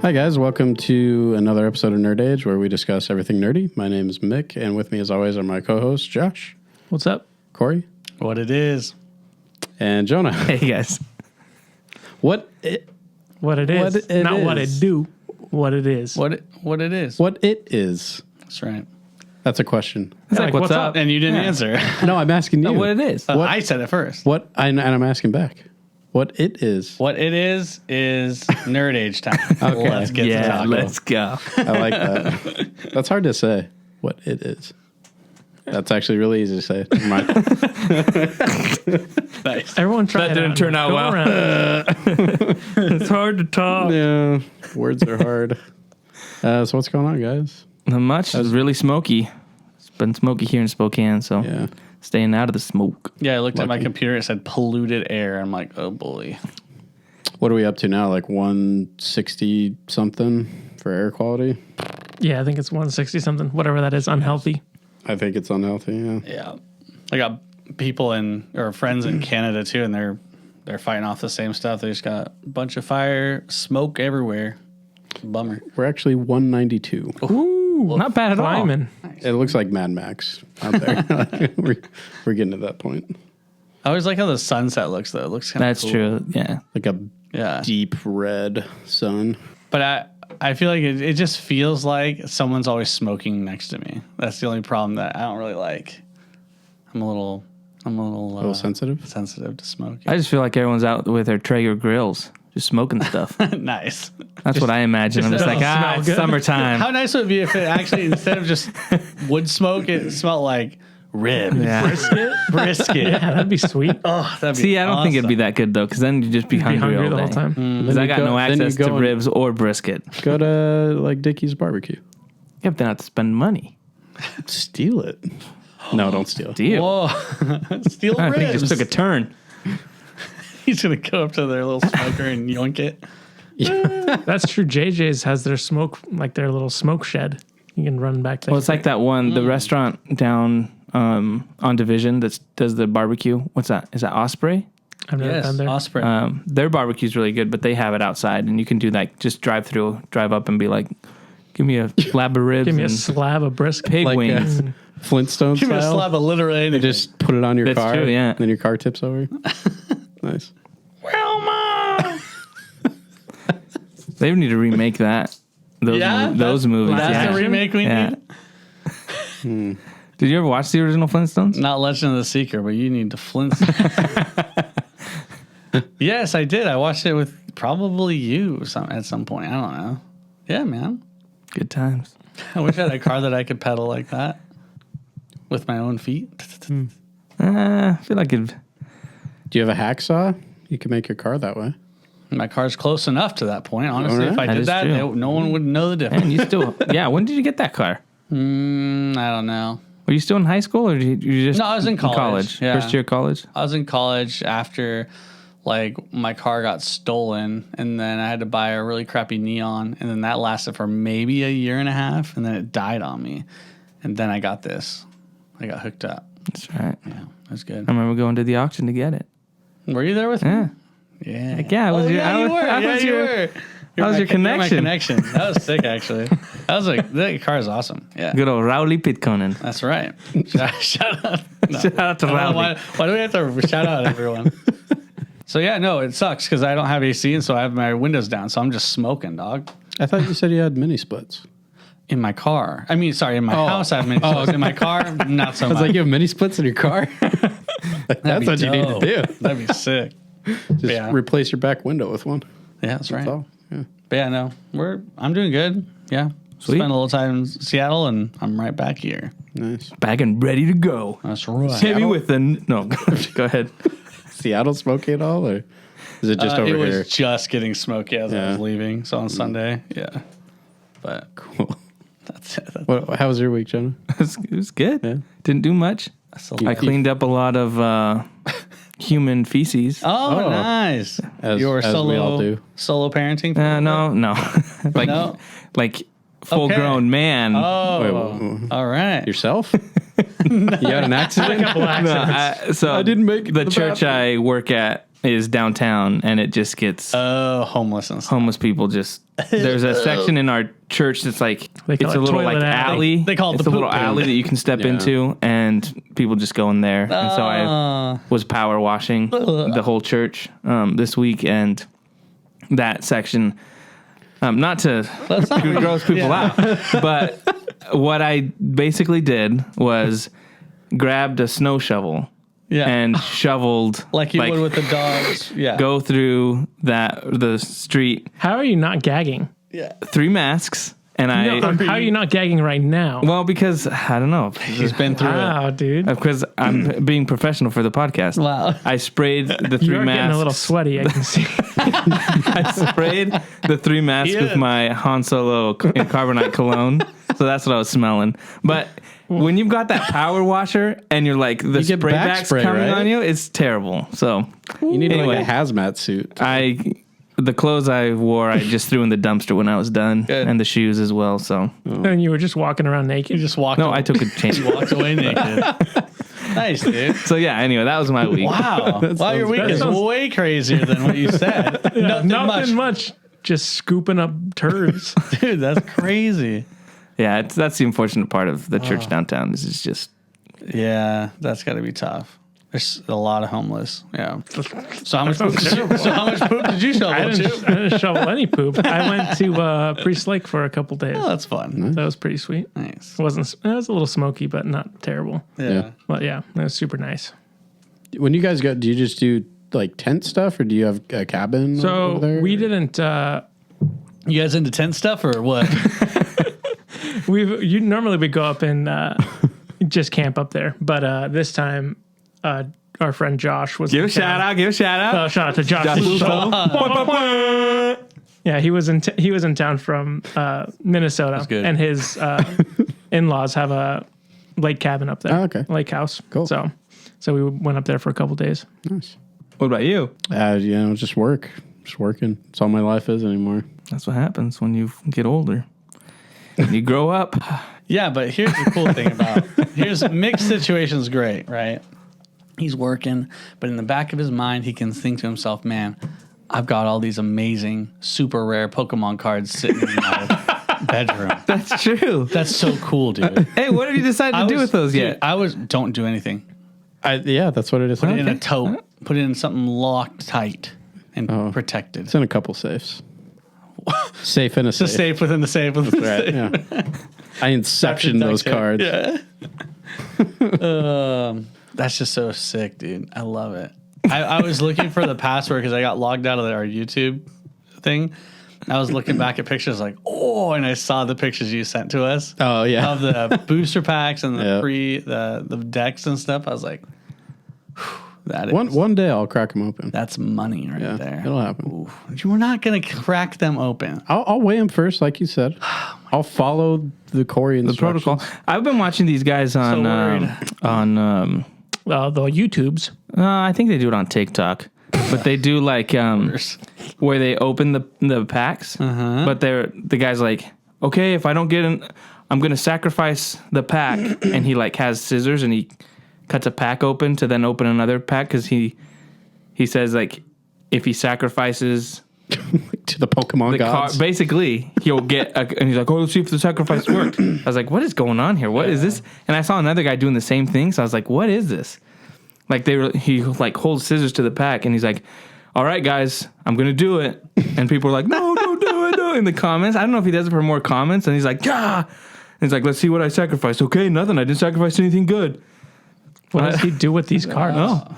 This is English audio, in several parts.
Hi guys, welcome to another episode of Nerd Age where we discuss everything nerdy. My name is Mick, and with me as always are my co-hosts Josh. What's up? Corey. What it is. And Jonah. Hey guys. What it is. What it Not is. what it do. What it is. What it is. What it is. That's right. That's a question. It's like, what's up? And you didn't answer. No, I'm asking you. What it is. What- I said it first. And I'm asking back. What it is. What it is Nerd Age time. Okay. Let's get to talking. Let's go. I like that. That's hard to say. What it is. That's actually really easy to say. Never mind. Nice. Everyone try That it didn't out. turn out Go well. around. It's hard to talk. Yeah, words are hard. So what's going on, guys? Not much. It's really smoky. It's been smoky here in Spokane, so Yeah. staying out of the smoke. Yeah, I looked at my Lucky. computer. It said polluted air. I'm like, oh boy. What are we up to now? Like 160 something for air quality? Yeah, I think it's 160 something, whatever that is, unhealthy. I think it's unhealthy, yeah. Yeah. I got people or friends in Canada too, and they're fighting off the same stuff. They just got a bunch of fire, smoke everywhere. Bummer. We're actually 192. Ooh, not bad at all. Climbing. It looks like Mad Max out there. we're getting to that point. I always like how the sunset looks, though. It looks kind of That's cool. true. Yeah. Like a Yeah. deep red sun. But I feel like it just feels like someone's always smoking next to me. That's the only problem that I don't really like. I'm a little A little sensitive. sensitive to smoke. I just feel like everyone's out with their Traeger grills, just smoking stuff. Nice. That's what I imagine. I'm just like, smell it's good. summertime. How nice would it be if it actually, instead of just wood smoke, it smelled like rib. Yeah. Brisket. Yeah, that'd be sweet. Oh, that'd be See, I don't think it'd be awesome. that good, though, because then you'd just be Be hungry, hungry all the day. whole time. Because Then I you got go- no then you access go to and- ribs or brisket. Go to like Dickie's Barbecue. You have to not to spend money. Steal it. No, don't steal it. Deal. Whoa. Steel I think it ribs. just took a turn. He's going to go up to their little smoker and yoink it. That's true. JJ's has their smoke, like their little smoke shed. You can run back there. Well, it's like that one, the restaurant down on Division that does the barbecue. What's that? Is that Osprey? I've never been there. Osprey. Their barbecue's really good, but they have it outside, and you can do like just drive up and be like, give me a slab of ribs Give me a and slab of brisket. pig Like, wings. Flintstone Give me a style. slab of literally anything. Just put it on your That's car. true, yeah. And then your car tips over. Nice. They need to remake that. Those, Yeah, those movies. That's Yeah. the remake we Yeah. need. Did you ever watch the original Flintstones? Not Legend of the Seeker, but you need to Flint. Yes, I did. I watched it with probably you at some point. I don't know. Yeah, man. Good times. I wish I had a car that I could pedal like that with my own feet. I feel like it. Do you have a hacksaw? You can make your car that way. My car's close enough to that point. Honestly, Alright. if I That did is that, true. no one would know the difference. Man, you still. Yeah. When did you get that car? I don't know. Were you still in high school, or did you just? No, I was in college. Yeah. First year of college. I was in college after, like, my car got stolen, and then I had to buy a really crappy Neon, and then that lasted for maybe a year and a half, and then it died on me, and then I got this. I got hooked up. That's right. Yeah, that's good. I remember going to the auction to get it. Were you there with me? Yeah. Yeah. Like, yeah, I was your- I you was- were. I Yeah, was you your- were. I was your You're my connection. connection. That was sick, actually. That was like, that car is awesome. Yeah. Good old Rowley Pitconen. That's right. Shout out. No. Shout out to I don't know Rowley. why do we have to shout out everyone? So yeah, no, it sucks because I don't have AC, and so I have my windows down, so I'm just smoking, dog. I thought you said you had mini splits. In my car. I mean, sorry, in my house I have many splits. In my car, not so I was much. like, you have mini splits in your car? That's what you need to do. That'd be sick. Just Yeah. replace your back window with one. Yeah, that's right. That's all. Yeah. But yeah, no, I'm doing good. Yeah. Sweet. Spent a little time in Seattle, and I'm right back here. Nice. Back and ready to go. That's right. Hit me with the no. Go ahead. Seattle smoky at all? Or is it just over it here? was just getting smoky as I Yeah. was leaving. So on Sunday, yeah. But Cool. that's it. How was your week, Jonah? It was good. Yeah. Didn't do much. I cleaned up a lot of human feces. Oh, nice. As Your we solo, all do. solo parenting? No. like, No? like full-grown man. Oh, Wait, all right. Yourself? You had an accident? No, so I didn't make it the to the church bathroom. I work at. is downtown, and it just gets homelessness. homeless people. Just there's a section in our church that's like They call it's it a little like toilet alley. alley. They call it it's the a little poop room. alley that you can step into, and people just go in there. And so I was power washing the whole church this week, and that section. Not to gross people out, but what I basically did was grabbed a snow shovel and shoveled like you would with the dogs. Yeah. Go through the street. How are you not gagging? 3 masks, and How are you not gagging right now? well, because I don't know. He's been through it. Wow, dude. Because I'm being professional for the podcast. Wow. I sprayed the 3 You're masks. getting a little sweaty, I can see. I sprayed the 3 masks with my Han Solo carbonite cologne. So that's what I was smelling. But when you've got that power washer and you're like the get spray back back's spray, coming right? on you, it's terrible. So You need anyway, like a hazmat suit. the clothes I wore, I just threw in the dumpster when I was done, and the shoes as well. So And you were just walking around naked. You just walked. no, I took a change. walked away naked. Nice, dude. So yeah, anyway, that was my week. Wow. Wow, your week is way crazier than what you said. Nothing much. Just scooping up turds. Dude, that's crazy. Yeah, that's the unfortunate part of the church downtown. Is it's just Yeah, that's got to be tough. There's a lot of homeless. Yeah. So how much poop did you shovel? I didn't shovel any poop. I went to Priest Lake for a couple days. Oh, that's fun. That was pretty sweet. Nice. It was a little smoky, but not terrible. Yeah. But yeah, it was super nice. When you guys go, do you just do like tent stuff, or do you have a cabin So over there? we didn't. You guys into tent stuff or what? Normally we go up and just camp up there, but this time our friend Josh was give a in shout town. out, give a shout out. Oh, shout out to Josh. Yeah, he was in town from Minnesota, good. and his in-laws have a lake cabin up there. Oh, okay. Lake house. Cool. So we went up there for a couple days. Nice. What about you? Just work. Just working. That's all my life is anymore. That's what happens when you get older. You grow up. Yeah, but here's the cool thing about mixed situation's great, right? He's working, but in the back of his mind, he can think to himself, man, I've got all these amazing, super rare Pokemon cards sitting in my bedroom. That's true. That's so cool, dude. Hey, what have you decided to do with those yet? Don't do anything. That's what it is. Put it in a tote. Put it in something locked tight and protected. It's in a couple safes. Safe in a It's a safe. safe within the safe within the Right. safe. Yeah. I inception those cards. Yeah. That's just so sick, dude. I love it. I was looking for the password because I got logged out of our YouTube thing. I was looking back at pictures like, and I saw the pictures you sent to us Oh yeah. of the booster packs and the Yeah. the decks and stuff. I was like, that is One day I'll crack them open. that's money right Yeah, there. it'll happen. Ooh. You were not gonna crack them open. I'll weigh them first, like you said. I'll follow the Corey The instructions. protocol. I've been watching these guys on worried. The YouTubes. I think they do it on TikTok, but they do like where they open the packs. But the guy's like, okay, if I don't get in, I'm gonna sacrifice the pack, and he like has scissors and he cuts a pack open to then open another pack because he says like if he sacrifices to the Pokemon the gods. basically he'll get and he's like, let's see if the sacrifice worked. I was like, what is going on here? What is this? And I saw another guy doing the same thing, so I was like, what is this? Like he like holds scissors to the pack and he's like, all right guys, I'm gonna do it. And people are like, no, don't do it, no, in the comments. I don't know if he does it for more comments, and he's like, yeah. And he's like, let's see what I sacrificed. Okay, nothing, I didn't sacrifice anything good. What does he do with these cards? No,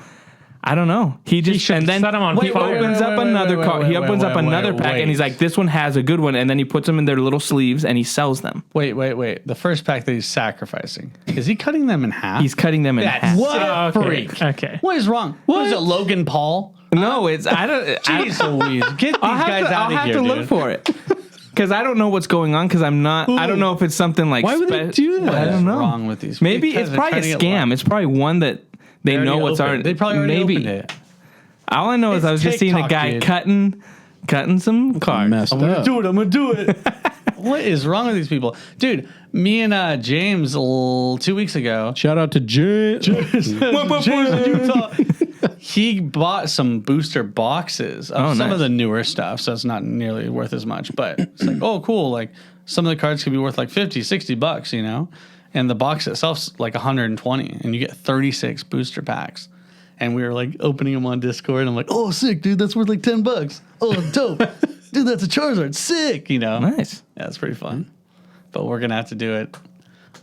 I don't know. He just should and then set 'em on he fire. opens up another card. He opens up another pack, and he's wait. like, "This one has a good one." And then he puts them in their little sleeves, and he sells them. Wait. The first pack that he's sacrificing, is he cutting them in half? He's cutting them in half. What a Okay. freak. Okay. What is wrong? What is it, Logan Paul? No, it's I don't. Jeez Louise. Get these guys out I'll of have here, to look dude. for it because I don't know what's going on. Because I'm not. I don't know if it's something like. Why would they do that? I don't know. Wrong with these? Maybe Because it's they're probably a trying to get scam. It's probably one that they know already what's opened. already. They probably already maybe. opened it. All I know is It's I was just seeing a TikTok, guy dude. cutting some cards. Messed I'm gonna up. do it. I'm gonna do it. What is wrong with these people, dude? Me and James 2 weeks ago. Shout out to Jay. James in Utah. he bought some booster boxes of some nice. of the newer stuff, so it's not nearly worth as much. But it's like, oh, cool. Like some of the cards could be worth like $50-$60, you know? And the box itself's like 120, and you get 36 booster packs. And we were like opening them on Discord, and I'm like, oh, sick, dude, that's worth like $10. Oh, dope. Dude, that's a Charizard. Sick, you know? Nice. Yeah, it's pretty fun. But we're going to have to do it.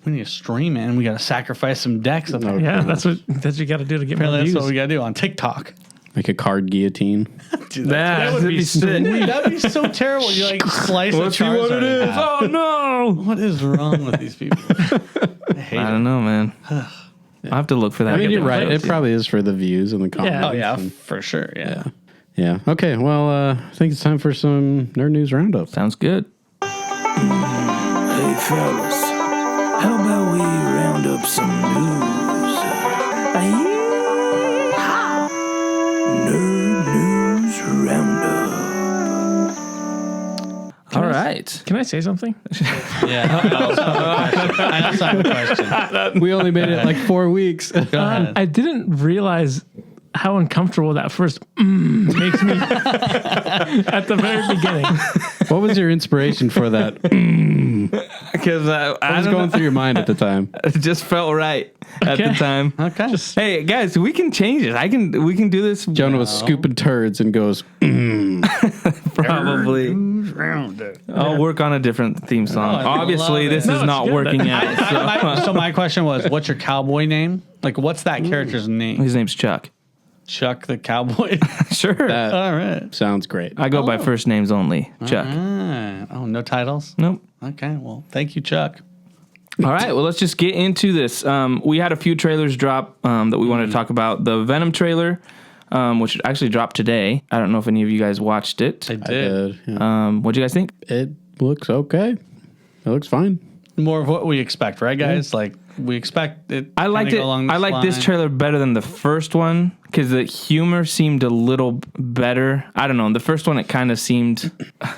We need to stream it, and we got to sacrifice some decks. Yeah, that's what you got to do to get more Apparently, views. that's what we got to do on TikTok. Like a card guillotine. Dude, That would be sick. Dude, that'd be so terrible. You like slice a Charizard in half. Oh no! What is wrong with these people? I hate I it. don't know, man. I'll have to look for that. I mean, you're different right. It players. probably is for the views and the comments. Yeah. Oh yeah, and- for sure. Yeah. yeah. Okay. Well, I think it's time for some Nerd News Roundup. Sounds good. Hey fellas, how about we round up some news? Nerd News Roundup. All right. Can I say something? Yeah. I also have a question. We only made it like 4 weeks. Go ahead. I didn't realize how uncomfortable that first makes me at the very beginning. What was your inspiration for that? Because What I was don't going know. through your mind at the time? It just felt right at the Okay. time. Okay. Hey guys, we can change it. We can do this. Jonah was scooping turds and goes, Probably. I'll work on a different theme song. I Obviously, love it. this No, is it's not good. working out. So my question was, what's your cowboy name? Like, what's that character's name? His name's Chuck. Chuck the Cowboy. Sure. that All right. sounds great. I go by first names only. Chuck. Ah, oh, no titles. Nope. Okay. Well, thank you, Chuck. All right, well, let's just get into this. We had a few trailers drop that we wanted to talk about. The Venom trailer, which actually dropped today. I don't know if any of you guys watched it. I I did. did. Yeah. What'd you guys think? It looks okay. It looks fine. More of what we expect, right, guys? Like we expect it. I liked kinda it. go along I liked this line. trailer better than the first one because the humor seemed a little better. I don't know. The first one, it kind of seemed,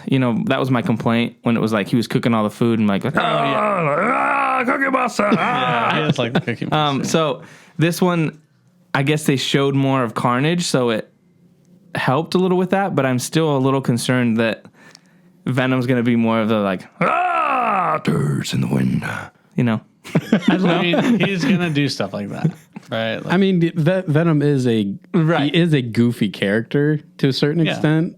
that was my complaint when it was like he was cooking all the food and like, Cookie Monster. Yeah, it's like the Cookie Monster. So this one, I guess they showed more of Carnage, so it helped a little with that. But I'm still a little concerned that Venom's going to be more of the like, turds in the wind, I mean, he's gonna do stuff like that, right? Like, I mean, Venom is he is a goofy character to a certain Yeah. extent.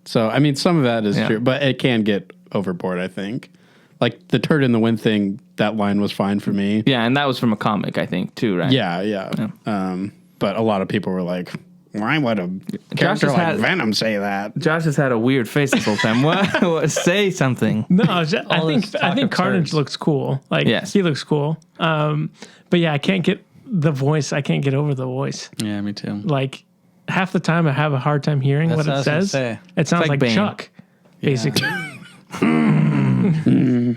So, I mean, some of that is Yeah. true, but it can get overboard, I think. Like the turd in the wind thing, that line was fine for me. Yeah, and that was from a comic, I think, too, right? Yeah. But a lot of people were like, why would a character has like had- Venom say that? Josh has had a weird face this whole time. What? Say something. No, I this talk think of Carnage turds. looks cool. Like Yes. he looks cool. But yeah, I can't get the voice. I can't get over the voice. yeah, me too. Like half the time, I have a hard time hearing That's what what I it was gonna says. say. It sounds like like Bane. Chuck, basically. And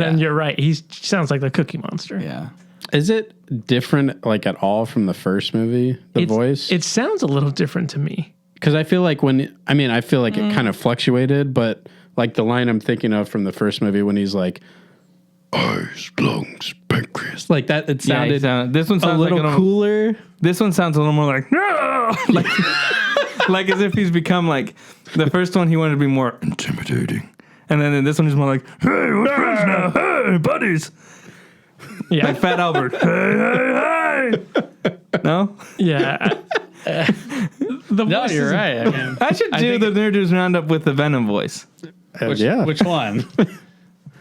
then you're right. He sounds like the Cookie Monster. Yeah. Is it different, like, at all from the first movie, the voice? It sounds a little different to me. Because I feel like I feel like it kind of fluctuated, but like the line I'm thinking of from the first movie when he's like, eyes, lungs, pancreas. Like that, it sounded this one a sounds little like cooler. This one sounds a little more like, no! like as if he's become like, the first one he wanted to be more intimidating. And then this one is more like, hey, what's friends now? Hey, buddies. Yeah. Like Fat Albert. Hey. No? Yeah. The No, voice you're is- right. I mean, I should do the Nerd News Roundup with the Venom voice. which one?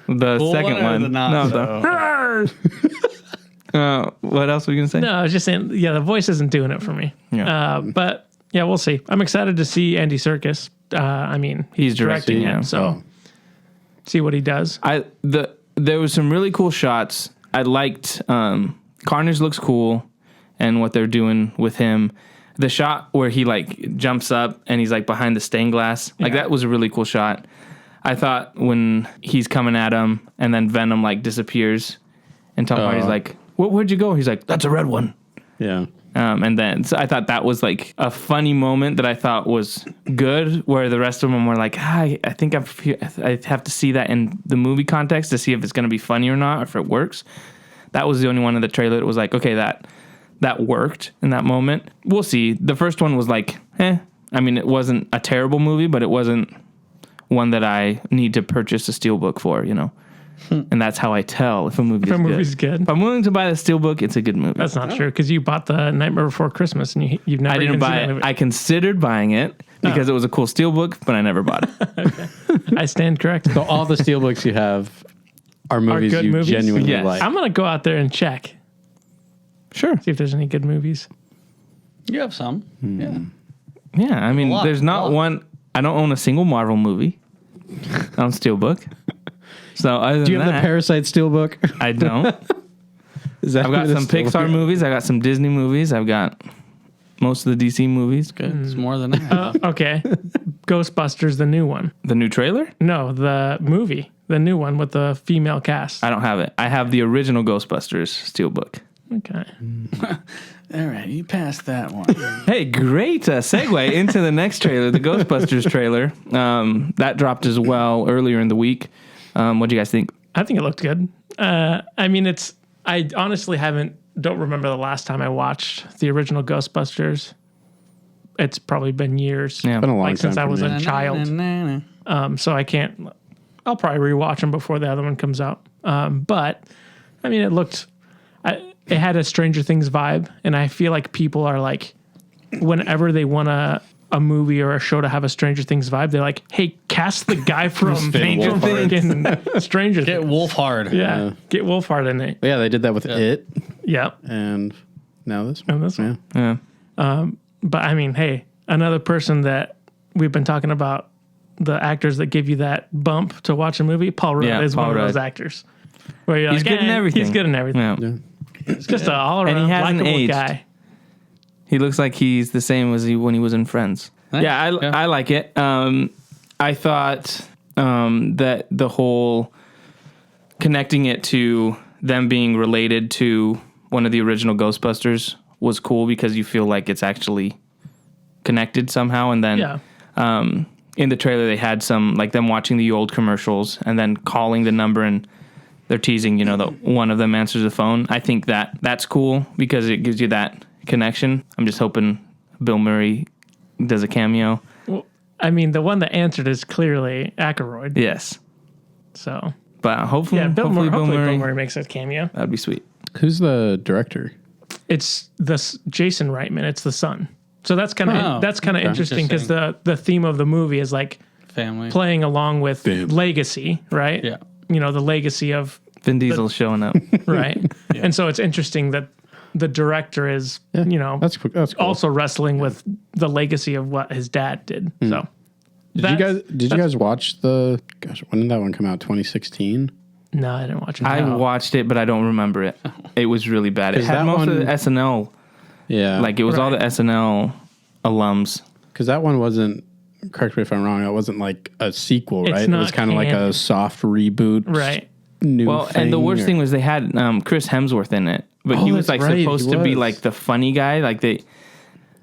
The Cool second one or one. the not No, so? what else were you going to say? No, I was just saying, yeah, the voice isn't doing it for me. Yeah. But yeah, we'll see. I'm excited to see Andy Serkis. I mean, He's directing, it, yeah. so see what he does. There was some really cool shots. I liked Carnage looks cool and what they're doing with him. The shot where he like jumps up and he's like behind the stained glass, like that was a really cool shot. I thought when he's coming at him and then Venom like disappears and Tom Hardy's like, where'd you go? He's like, that's a red one. Yeah. And then so I thought that was like a funny moment that I thought was good, where the rest of them were like, I think I have to see that in the movie context to see if it's going to be funny or not, or if it works. That was the only one in the trailer that was like, okay, that worked in that moment. We'll see. The first one was like, I mean, it wasn't a terrible movie, but it wasn't one that I need to purchase a steelbook for, you know. And that's how I tell if a movie's good. If I'm willing to buy the steelbook, it's a good movie. That's not true, because you bought the Nightmare Before Christmas and you've never. I didn't buy it. I considered buying it because it was a cool steelbook, but I never bought it. Okay. I stand corrected. So all the steelbooks you have are movies good you movies? genuinely Yes. like. I'm gonna go out there and check, Sure. see if there's any good movies. You have some. Yeah. Yeah, I mean, there's not one. I don't own a single Marvel movie on steelbook. So other than Do you have the that, Parasite steelbook? I don't. Is that I've got some Pixar movies. I got some Disney movies. I've got most of the DC movies. Good. It's more than I have. Okay, Ghostbusters, the new one. The new trailer? No, the movie, the new one with the female cast. I don't have it. I have the original Ghostbusters steelbook. Okay. All right, you passed that one. Hey, great segue into the next trailer, the Ghostbusters trailer. That dropped as well earlier in the week. What do you guys think? I think it looked good. I mean, I honestly don't remember the last time I watched the original Ghostbusters. It's probably been years. Yeah. Been a long like since time I was for a me. child. So I can't. I'll probably rewatch them before the other one comes out. But I mean, it had a Stranger Things vibe, and I feel like people are like, whenever they want a movie or a show to have a Stranger Things vibe, they're like, "Hey, cast the guy from Stranger Things. Get Wolfhard. Yeah, get Wolfhard in it. Yeah, they did that with It, Yeah, and now this and one. this one. Yeah. But I mean, hey, another person that we've been talking about, the actors that give you that bump to watch a movie, Paul Rudd is Paul one of Rudd. those actors. Where you're He's like, good in everything. He's good in everything. Yeah. He's just an all-around And he hasn't likable aged. guy. He looks like he's the same as when he was in Friends. Nice. Yeah, I like it. I thought that the whole connecting it to them being related to one of the original Ghostbusters was cool because you feel like it's actually connected somehow. And then in the trailer, they had some, like them watching the old commercials and then calling the number and they're teasing, that one of them answers the phone. I think that's cool because it gives you that connection. I'm just hoping Bill Murray does a cameo. Well, I mean, the one that answered is clearly Aykroyd. Yes. So, But hopefully, hopefully Bill Murray, Murray makes a cameo. that'd be sweet. Who's the director? It's Jason Reitman. It's the son. So that's kind of okay. interesting because the theme of the movie is like Family. playing along with legacy, right? Yeah. The legacy of Vin Diesel's showing up. right. And so it's interesting that the director is, That's cool. also wrestling with the legacy of what his dad did. So Did you guys watch when did that one come out? 2016. no, I didn't watch it. I watched it, but I don't remember it. It was really bad. It Is had that most of one- the SNL. Yeah, Like, it was all the SNL alums. because that one wasn't. Correct me if I'm wrong. It wasn't like a sequel, It's right? It was not kind of like canon. a soft reboot, Right. New Well, and the worst thing was they had Chris Hemsworth in it. But he was that's like right, supposed he to be was. like the funny guy. Like I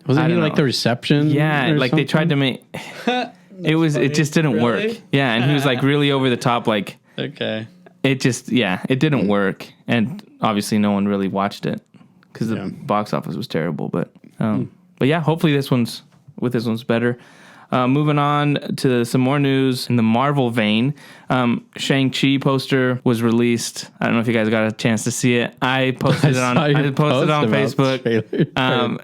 wasn't he don't like know. the reception? Yeah, or like they tried to make it just didn't work. Yeah, and he was like really over the top. Like Okay. it didn't work. And obviously no one really watched it because the box office was terrible. But yeah, hopefully this one's better. Moving on to some more news in the Marvel vein. Shang-Chi poster was released. I don't know if you guys got a chance to see it. I posted it on Facebook.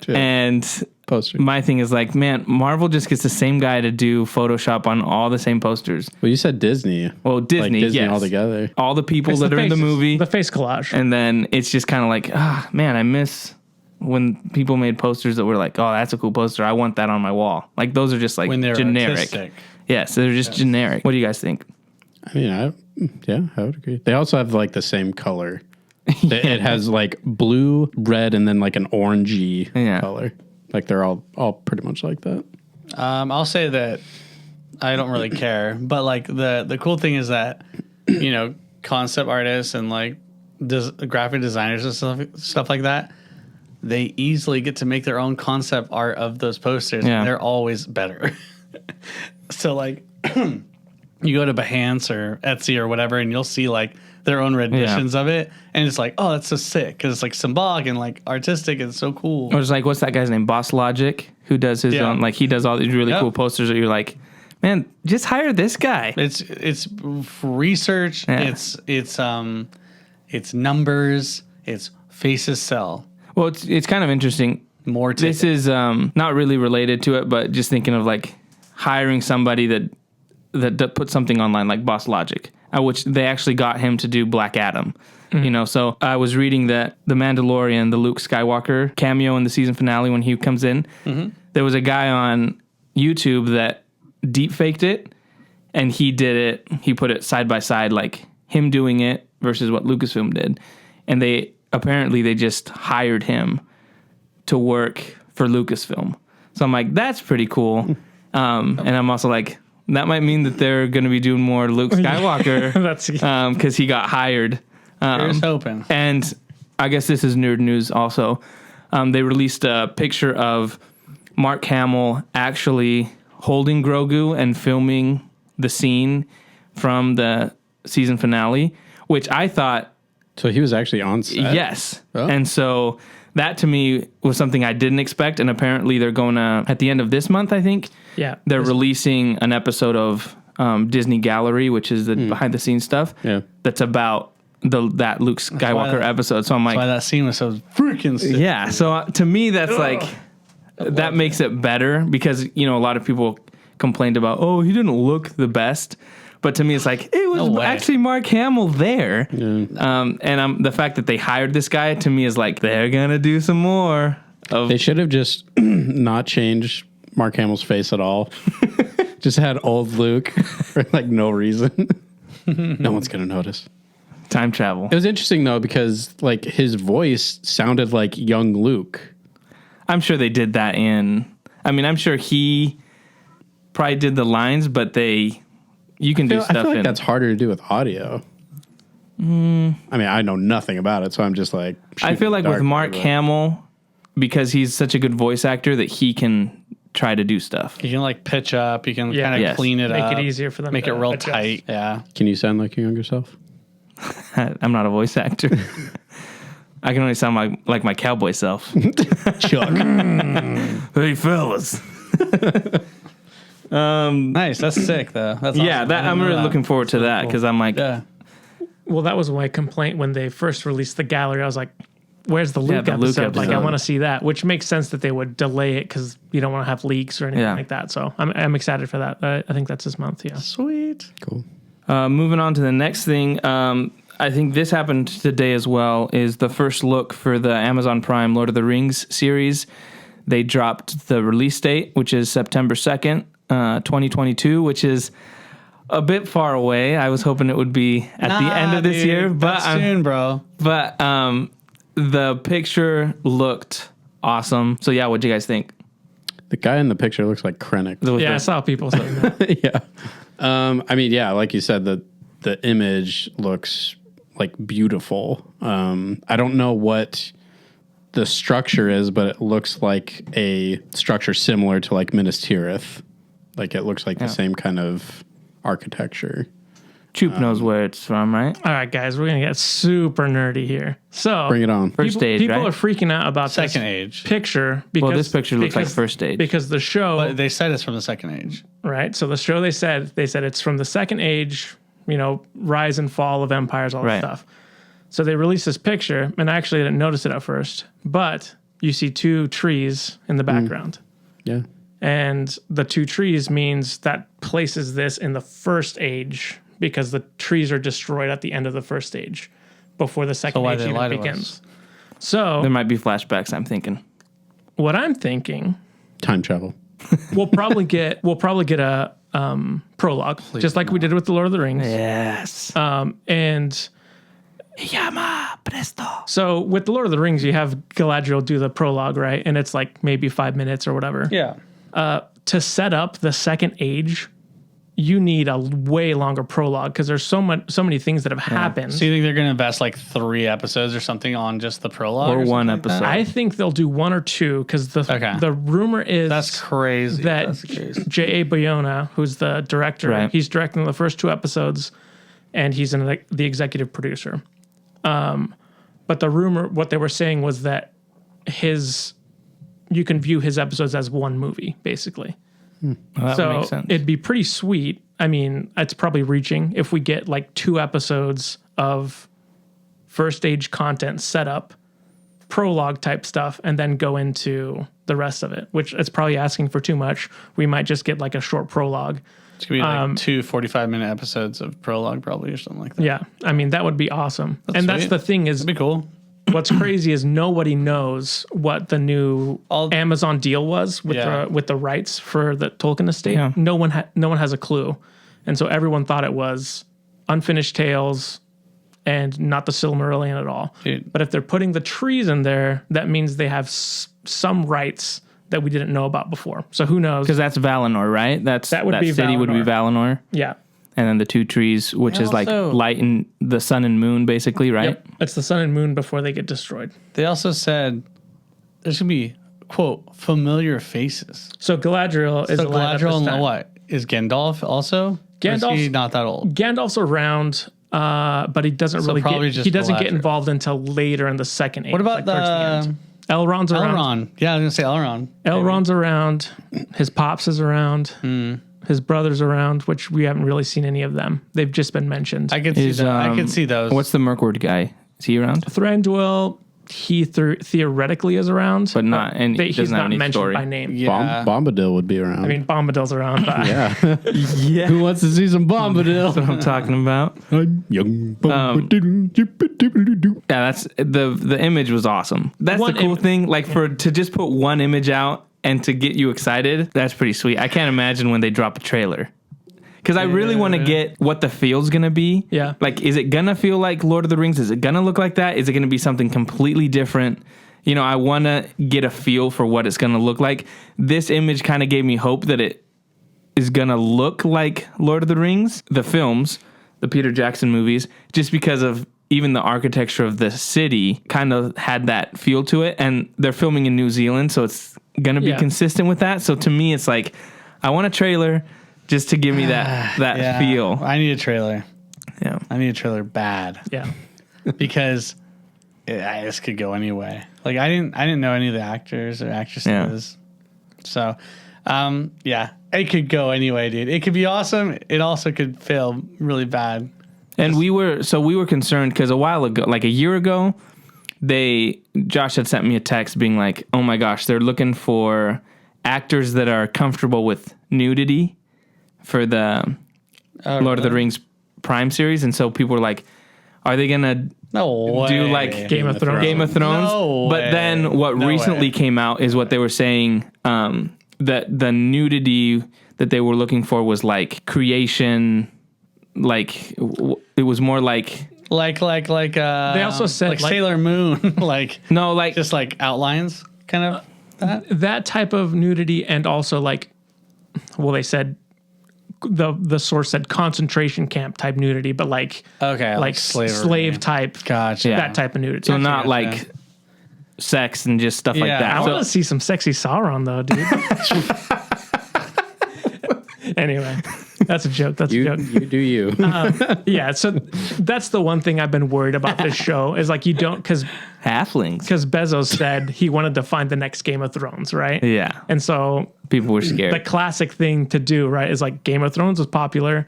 And poster. my thing is like, man, Marvel just gets the same guy to do Photoshop on all the same posters. Well, you said Disney. Well, Disney, like Disney yes. altogether. All the people It's that are in the faces, movie. the face collage. And then it's just kind of like, man, I miss when people made posters that were like, oh, that's a cool poster. I want that on my wall. Like, those are just like When they're generic. artistic. Yes, they're just generic. What do you guys think? I mean, I would agree. They also have like the same color. It has like blue, red, and then like an orangey color. Like they're all pretty much like that. I'll say that I don't really care, but like the cool thing is that concept artists and like graphic designers and stuff like that, they easily get to make their own concept art of those posters. Yeah. They're always better. So like you go to Behance or Etsy or whatever, and you'll see like their own renditions of it, and it's like, oh, that's so sick because it's like symbolic and like artistic and so cool. Or it's like, what's that guy's name? Boss Logic, who does his own, like he does all these really cool posters that you're like, man, just hire this guy. It's research. Yeah. It's numbers. It's faces sell. Well, it's kind of interesting. More tickets. This is not really related to it, but just thinking of like hiring somebody that put something online like Boss Logic, which they actually got him to do Black Adam. You know, so I was reading that the Mandalorian, the Luke Skywalker cameo in the season finale when he comes in, there was a guy on YouTube that deep faked it, and he did it. He put it side by side, like him doing it versus what Lucasfilm did, and they just hired him to work for Lucasfilm. So I'm like, that's pretty cool. And I'm also like, that might mean that they're going to be doing more Luke Skywalker because he got hired. Here's hoping. And I guess this is nerd news also. They released a picture of Mark Hamill actually holding Grogu and filming the scene from the season finale, which I thought... So he was actually on set? Yes. Oh. And so that to me was something I didn't expect, and apparently they're going to, at the end of this month, I think, they're releasing an episode of Disney Gallery, which is the behind-the-scenes stuff, that's about that Luke Skywalker episode. So I'm like... That's why that scene was so freaking sick. Yeah, so to me, that's like... That makes it better because, you know, a lot of people complained about, oh, he didn't look the best. But to me, it's like, it was actually Mark Hamill there. Yeah. And the fact that they hired this guy, to me, is like, they're going to do some more. They should have just not changed Mark Hamill's face at all. Just had old Luke for like no reason. No one's going to notice. Time travel. It was interesting, though, because like his voice sounded like young Luke. I'm sure they did that I'm sure he probably did the lines, but you can do stuff I feel like that's harder to do with audio. I mean, I know nothing about it, so I'm just like... I feel like with Mark Hamill, because he's such a good voice actor, that he can try to do stuff. You can like pitch up, you can kind of clean it up. Make it easier for them. Make it real tight. Yeah. Can you sound like your younger self? I'm not a voice actor. I can only sound like my cowboy self. Chuck. Hey, fellas. Nice. That's sick, though. That's awesome. I'm really looking forward to that because I'm like... Yeah. Well, that was my complaint when they first released the gallery. I was like, where's the Luke episode? Luke episode? Like, I want to see that, which makes sense that they would delay it because you don't want to have leaks or anything like that. So I'm excited for that. I think that's this month, Sweet. Cool. Moving on to the next thing... I think this happened today as well, is the first look for the Amazon Prime Lord of the Rings series. They dropped the release date, which is September 2nd, 2022, which is a bit far away. I was hoping it would be at the end of this year. But soon, bro. But the picture looked awesome. So, yeah, what'd you guys think? The guy in the picture looks like Krennic. Yeah, I saw people saying that. Yeah. I mean, yeah, like you said, the image looks... like beautiful. I don't know what the structure is, but it looks like a structure similar to like Minas Tirith. Like it looks like the same kind of architecture. Choop knows where it's from, right? All right, guys, we're gonna get super nerdy here. So bring it on. First stage, people right? are freaking out about second this age picture because this picture looks like first stage because the show. But they said it's from the second age, right? So the show they said it's from the second age. You know, rise and fall of empires, all that stuff. So they released this picture, and I actually didn't notice it at first, but you see two trees in the background. Yeah. And the two trees means that places this in the first age because the trees are destroyed at the end of the first age before the second age even begins. So there might be flashbacks, I'm thinking. What I'm thinking... Time travel. We'll probably get a prologue, just like we did with the Lord of the Rings. Yes. And Yama presto. So with the Lord of the Rings, you have Galadriel do the prologue, right? And it's like maybe 5 minutes or whatever. Yeah. To set up the second age, you need a way longer prologue because there's so many things that have happened. So you think they're going to invest like 3 episodes or something on just the prologue, or one like episode? I think they'll do 1 or 2 because the rumor is that's crazy. That J.A. Bayona, who's the director, he's directing the first 2 episodes. and he's the executive producer. But the rumor, what they were saying was that you can view his episodes as one movie, basically. Well, that So would make sense. it'd be pretty sweet. I mean, it's probably reaching if we get like 2 episodes of first stage content setup, prologue type stuff, and then go into the rest of it, which it's probably asking for too much. We might just get like a short prologue. It's going to be like 2 45-minute episodes of prologue probably or something like that. Yeah. I mean, that would be awesome. That's sweet. the thing is, That'd be cool. what's crazy is nobody knows what the new Amazon deal was with the rights for the Tolkien estate. Yeah. No one has a clue, and so everyone thought it was Unfinished Tales and not the Silmarillion at all. Dude. But if they're putting the trees in there, that means they have some rights that we didn't know about before. So who knows? Because that's Valinor, right? That be city would be Valinor. Yeah. And then the 2 trees, which is like also- light and the sun and moon, basically, right? Yep. It's the sun and moon before they get destroyed. They also said there's going to be, quote, familiar faces. So Galadriel is So alive at this Galadriel, time. what? Is Gandalf also? Or Gandalf's- is he not that old? Gandalf's around, but he doesn't really probably get. just He doesn't get Galadriel. involved until later in the second age. What about towards the end. Elrond's around. Elrond? Yeah, I was going to say Elrond. Elrond's around. His pops is around. Hmm. His brother's around, which we haven't really seen any of them. They've just been mentioned. I could see that. I could see those. What's the Mirkwood guy? Is he around? Thranduil, he theoretically is around, But not, and he he's doesn't have not any mentioned story. by name. Yeah. Bombadil would be around. I mean, Bombadil's around. But yeah. Yeah. Who wants to see some Bombadil? That's what I'm talking about. Young Yeah, that's the image was awesome. That's One the cool im- thing. Like to just put one image out and to get you excited, that's pretty sweet. I can't imagine when they drop a trailer. Because I really want to get what the feel's going to be. Yeah. Like, is it going to feel like Lord of the Rings? Is it going to look like that? Is it going to be something completely different? You know, I want to get a feel for what it's going to look like. This image kind of gave me hope that it is going to look like Lord of the Rings, the films, the Peter Jackson movies, just because of even the architecture of the city kind of had that feel to it. And they're filming in New Zealand, so it's going to be consistent with that. So to me, it's like, I want a trailer just to give me that Yeah. feel. I need a trailer. Yeah. I need a trailer bad yeah, because this could go anyway. Like I didn't know any of the actors or actresses. So, yeah, it could go anyway, dude. It could be awesome. It also could fail really bad. And we were concerned because a while ago, like a year ago, Josh had sent me a text being like, "Oh my gosh, they're looking for actors that are comfortable with nudity for the Lord of the Rings Prime series." And so people were like, "Are they gonna No way. do like Game of Thrones. Game of Thrones?" No But way. then what No recently way. came out is what they were saying, that the nudity that they were looking for was like creation, like it was more like like They also said, like like- Sailor Moon, like no, like just like outlines, kind of. that type of nudity, and also like, well, they said the source said concentration camp type nudity, but like Okay, slave type, Gotcha. that type of nudity. so not gotcha. like sex and just stuff like Yeah. that. I So- want to see some sexy Sauron though, dude. Anyway, that's a joke. That's a You joke. do you. Yeah, so that's the one thing I've been worried about this show is like you don't because halflings. Bezos said he wanted to find the next Game of Thrones, right? Yeah, And so people were scared. the classic thing to do, right, is like Game of Thrones was popular.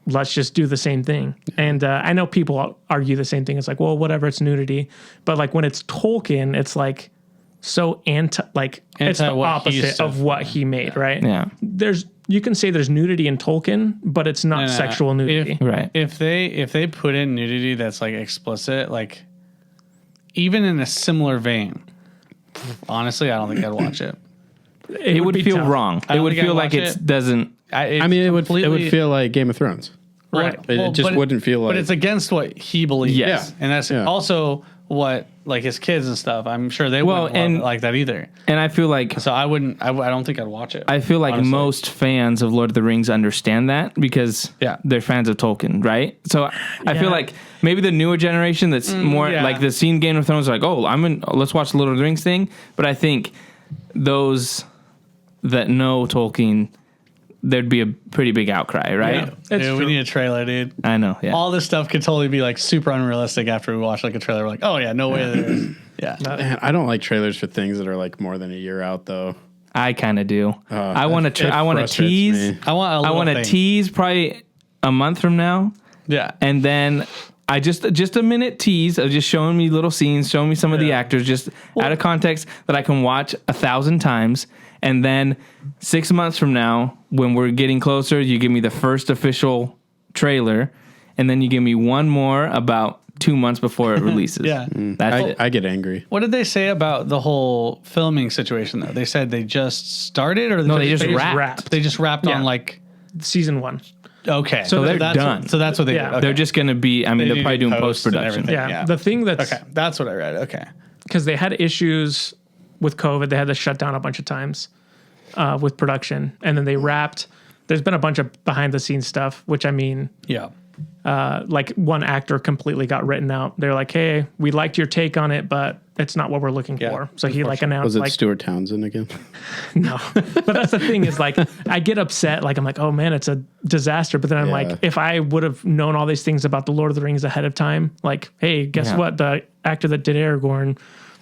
Let's just do the same thing. And I know people argue the same thing. It's like, well, whatever, it's nudity. But like when it's Tolkien, it's like so it's the what he used opposite to- of what he made, right? Yeah. You can say there's nudity in Tolkien, but it's not sexual nudity. Right. If they put in nudity that's like explicit, like even in a similar vein, honestly, I don't think I'd watch it. It would be feel tough. wrong. I It don't would think I'd feel like watch it doesn't. I mean, it would feel like Game of Thrones. Right. It just wouldn't feel like. But it's against what he believes. Yes. And that's Yeah. also what like his kids and stuff. I'm sure they Well, wouldn't and- love it like that either. And I feel like So I wouldn't. I don't think I'd watch it. I feel like honestly. most fans of Lord of the Rings understand that because Yeah. they're fans of Tolkien, right? So I feel like maybe the newer generation that's more yeah. like the seen Game of Thrones are like, oh, let's watch the Lord of the Rings thing. But I think those that know Tolkien, there'd be a pretty big outcry, right? It's Dude, we true. need a trailer, dude. I know. Yeah. All this stuff could totally be like super unrealistic after we watch like a trailer. We're like, oh yeah, no way there is. Yeah. Man, I don't like trailers for things that are like more than a year out, though. I kind of do. I want it to. I want to frustrates tease. me. I want a I little want to thing. tease probably a month from now, Yeah. and then I just a minute tease of just showing me little scenes, showing me some of the actors, just out of context that I can watch 1,000 times, and then 6 months from now, when we're getting closer, you give me the first official trailer, and then you give me one more about 2 months before it releases. Yeah. That's it. I get angry. What did they say about the whole filming situation though? They said they just started or No, they just wrapped. They just wrapped Yeah. on like Season 1. okay. So they're that's done. So that's what they Yeah. did. Okay. They're just going to be. I mean, they're do probably doing post post and production. everything. Yeah. Yeah. The thing that's okay. That's what I read. Okay. because they had issues with COVID. They had to shut down a bunch of times with production, and then they wrapped. There's been a bunch of behind the scenes stuff, which I mean, Yeah. like one actor completely got written out. They're like, "Hey, we liked your take on it, but it's not what we're looking Yeah, for." So he like announced Was it like, Stuart Townsend again? no. But that's the thing is like, I get upset. Like I'm like, oh man, it's a disaster. But then I'm Yeah. like, if I would have known all these things about the Lord of the Rings ahead of time, like, hey, guess Yeah. what? The actor that did Aragorn,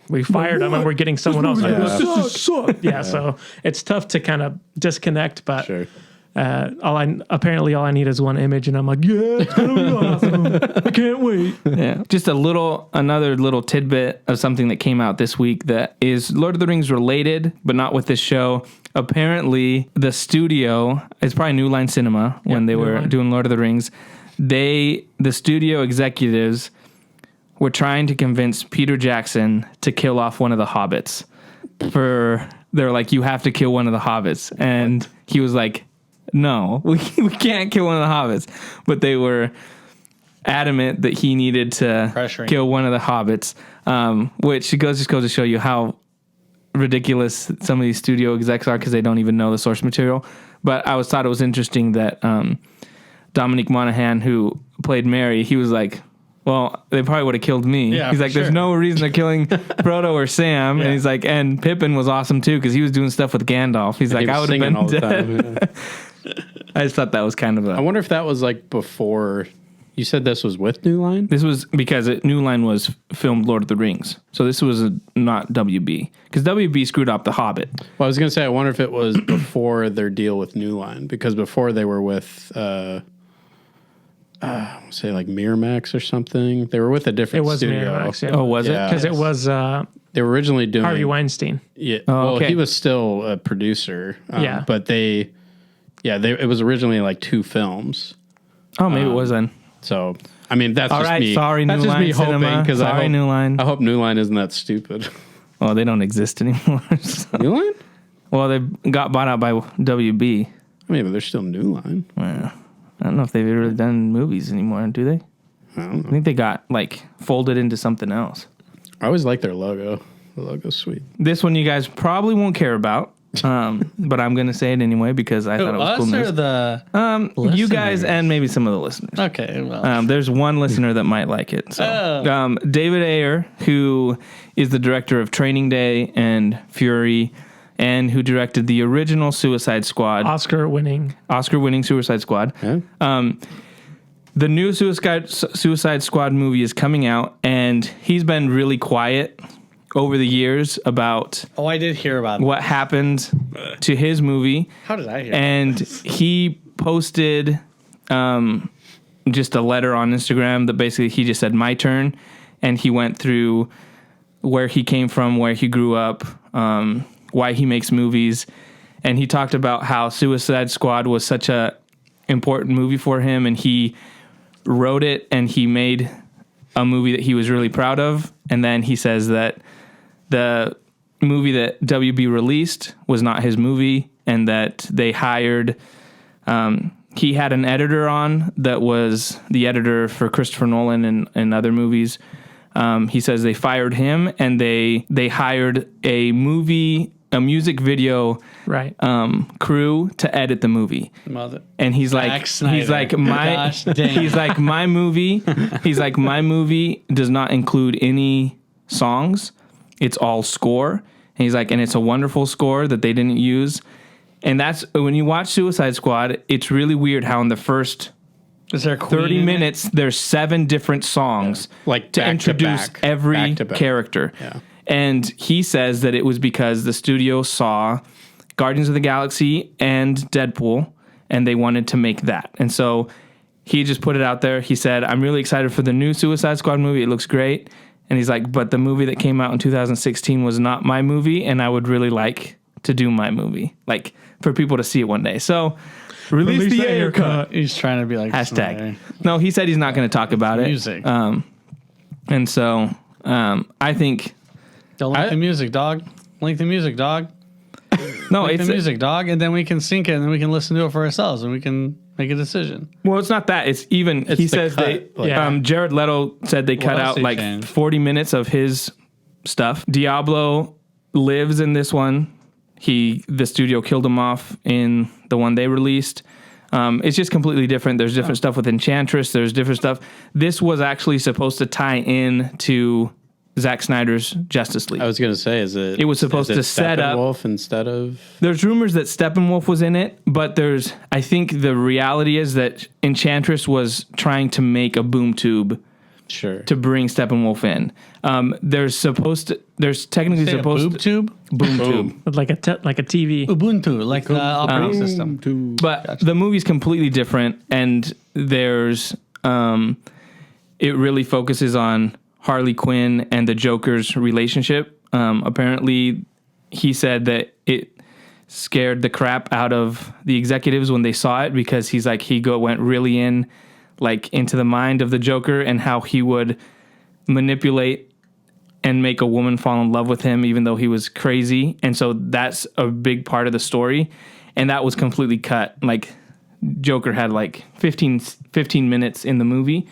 we fired him and we're getting someone else. Like, yeah, so it's tough to kind of disconnect. But Sure. all I need is one image, and I'm like, yeah, it's gonna be awesome. I can't wait. Yeah. Just another little tidbit of something that came out this week that is Lord of the Rings related, but not with this show. Apparently, the studio, it's probably New Line Cinema when they New were Line. doing Lord of the Rings. The studio executives were trying to convince Peter Jackson to kill off one of the hobbits. They're like, you have to kill one of the hobbits. And he was like, no, we can't kill one of the hobbits. But they were adamant that he needed to Pressuring. kill one of the hobbits, which just goes to show you how ridiculous some of these studio execs are because they don't even know the source material. But I thought it was interesting that Dominic Monaghan, who played Merry, he was like, well, they probably would have killed me. Yeah, he's for like, there's sure. no reason they're killing Frodo or Sam. Yeah. And he's like, and Pippin was awesome too because he was doing stuff with Gandalf. He's like, He was I would have singing been all the dead. time. Yeah. I just thought that was kind of I a. wonder if that was like before. You said this was with New Line? This was because New Line was filmed Lord of the Rings. So this was not WB. Because WB screwed up The Hobbit. Well, I was going to say, I wonder if it was before their deal with New Line, because before they were with, say like Miramax or something. They were with a It different was studio. Miramax, yeah. Oh, was Yeah. Because it was They were originally doing Harvey Weinstein. Yeah, Oh, well, okay. he was still a producer. Yeah. But it was originally like 2 films. Oh, maybe it was then. So, I mean, that's All just right, me. sorry, that's New just Line me hoping, Cinema. because Sorry, New Line. I hope New Line isn't that stupid. Well, they don't exist anymore. So. New Line? Well, they got bought out by WB. I mean, but they're still New Line. Well, I don't know if they've really done movies anymore, do they? I don't know. I think they got folded into something else. I always like their logo. The logo's sweet. This one you guys probably won't care about, but I'm going to say it anyway because I thought it was Us cool or news. the You guys listeners? and maybe some of the listeners. Okay, well. There's one listener that might like it. So, Oh. David Ayer, who is the director of Training Day and Fury, and who directed the original Suicide Squad, Oscar-winning. Oscar-winning Suicide Squad. Yeah. The new Suicide Squad movie is coming out, and he's been really quiet over the years about Oh, I did hear about that. what happened to his movie. How did I hear And he posted just a letter on Instagram that basically he just said, my turn. And he went through where he came from, where he grew up, why he makes movies. And he talked about how Suicide Squad was such a important movie for him. And he wrote it and he made a movie that he was really proud of. And then he says that the movie that WB released was not his movie, and that they hired, he had an editor on that was the editor for Christopher Nolan and other movies. He says they fired him and they hired a music video Right. crew to edit the movie. Mother. And he's Zack like, Snyder. Gosh dang. my movie does not include any songs. It's all score. And he's like, and it's a wonderful score that they didn't use. And that's when you watch Suicide Squad, it's really weird how in the first Is there a Queen 30 in it? minutes, there's 7 different songs Like to back to introduce back. every Back to back. character. Yeah. And he says that it was because the studio saw Guardians of the Galaxy and Deadpool, and they wanted to make that. And so he just put it out there. He said, I'm really excited for the new Suicide Squad movie. It looks great. And he's like, but the movie that came out in 2016 was not my movie, and I would really like to do my movie, like for people to see it one day. So release the Ayer cut. He's trying to be like Hashtag. No, he said he's not going to talk about it. Music. And so I think Don't like the music, dog. Link the music, dog. no, Like it's the music, dog, and then we can sync it, and then we can listen to it for ourselves, and we can make a decision. well, it's not that. It's even. It's he the says cut, they. like- Jared Leto said they cut else out they like changed? 40 minutes of his stuff. Diablo lives in this one. The studio killed him off in the one they released. It's just completely different. There's different stuff with Enchantress. There's different stuff. This was actually supposed to tie in to Zack Snyder's Justice League. I was gonna say, is it? It was supposed is it to set up- Steppenwolf instead of. There's rumors that Steppenwolf was in it, but I think the reality is that Enchantress was trying to make a boom tube Sure. to bring Steppenwolf in. There's technically Say a supposed boob tube? boom tube. With like a TV. Ubuntu, like the operating system. But the movie's completely different, and there's it really focuses on Harley Quinn and the Joker's relationship. Apparently, he said that it scared the crap out of the executives when they saw it because he's like went really into the mind of the Joker and how he would manipulate and make a woman fall in love with him even though he was crazy. And so that's a big part of the story. And that was completely cut. Like Joker had like 15 minutes in the movie,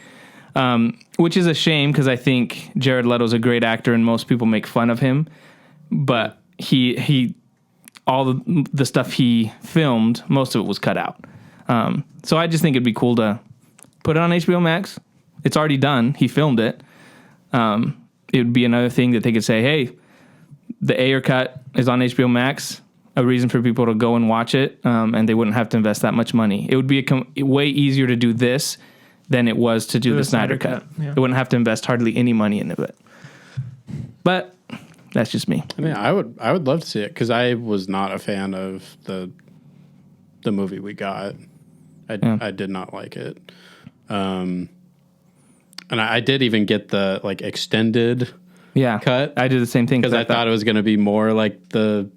which is a shame because I think Jared Leto's a great actor and most people make fun of him. But he all the stuff he filmed, most of it was cut out. So I just think it'd be cool to put it on HBO Max. It's already done. He filmed it. It would be another thing that they could say, hey, the Ayer cut is on HBO Max, a reason for people to go and watch it, and they wouldn't have to invest that much money. It would be way easier to do this than it was to do the Snyder cut. Yeah. It wouldn't have to invest hardly any money into it. But that's just me. I mean, I would love to see it because I was not a fan of the movie we got. I did not like it. And I did even get the like extended cut I did the same thing because I thought it was going to be more like the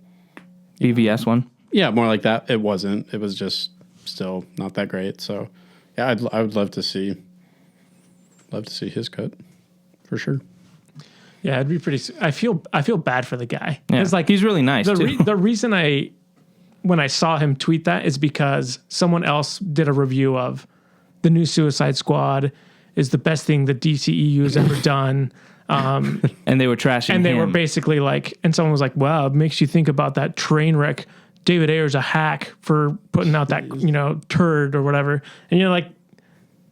BVS one. Yeah, more like that. It wasn't. It was just still not that great. So, yeah, I would love to see his cut for sure. Yeah, it'd be pretty. I feel bad for the guy. Yeah. It's like he's really nice. too. the reason when I saw him tweet that is because someone else did a review of the new Suicide Squad is the best thing the DCEU has ever done. And they were trashing And they him. were basically like, and someone was like, wow, it makes you think about that train wreck. David Ayer's a hack for putting out that, turd or whatever. And you're like,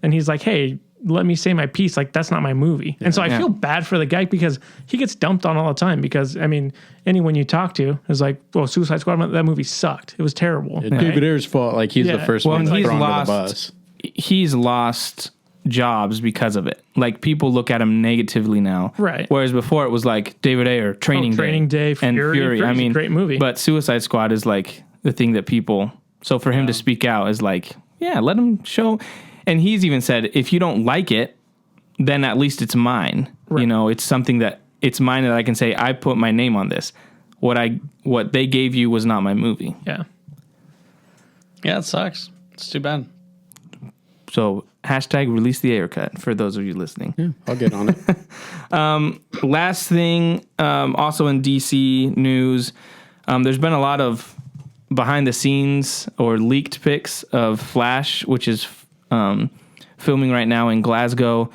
and he's like, hey, let me say my piece. Like, that's not my movie. And so I feel bad for the guy because he gets dumped on all the time because, I mean, anyone you talk to is like, well, Suicide Squad, that movie sucked. It was terrible. David Ayer's fault. Like, he's the Yeah. first Well, one and he's thrown lost- under the bus. He's lost jobs because of it. Like people look at him negatively now. Right. Whereas before it was like David Ayer, Training Day, and Fury. Fury. I Fury's a mean, great movie. But Suicide Squad is like the thing that people. So for him to speak out is like, yeah, let him show. And he's even said, if you don't like it, then at least it's mine. Right. It's something that it's mine that I can say I put my name on this. What they gave you was not my movie. Yeah. Yeah, it sucks. It's too bad. So hashtag release the Ayer cut for those of you listening. Yeah, I'll get on it. Last thing, also in DC news, there's been a lot of behind the scenes or leaked pics of Flash, which is filming right now in Glasgow.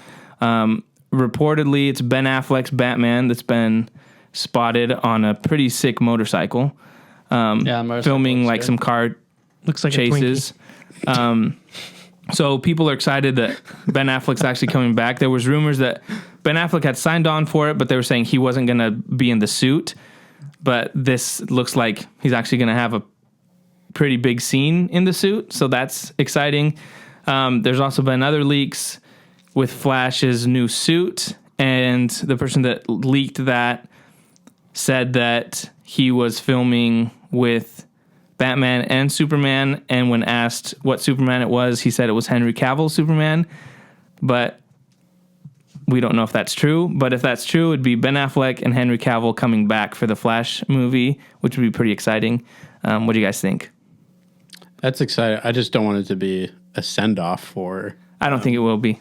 Reportedly, it's Ben Affleck's Batman that's been spotted on a pretty sick motorcycle. Motorcycle Filming looks like good. some car Looks like chases. So people are excited that Ben Affleck's actually coming back. There was rumors that Ben Affleck had signed on for it, but they were saying he wasn't going to be in the suit. But this looks like he's actually going to have a pretty big scene in the suit, so that's exciting. There's also been other leaks with Flash's new suit, and the person that leaked that said that he was filming with Batman and Superman, and when asked what Superman it was, he said it was Henry Cavill's Superman, but we don't know if that's true. But if that's true, it'd be Ben Affleck and Henry Cavill coming back for the Flash movie, which would be pretty exciting. What do you guys think? That's exciting. I just don't want it to be a send-off for... I don't think it will be.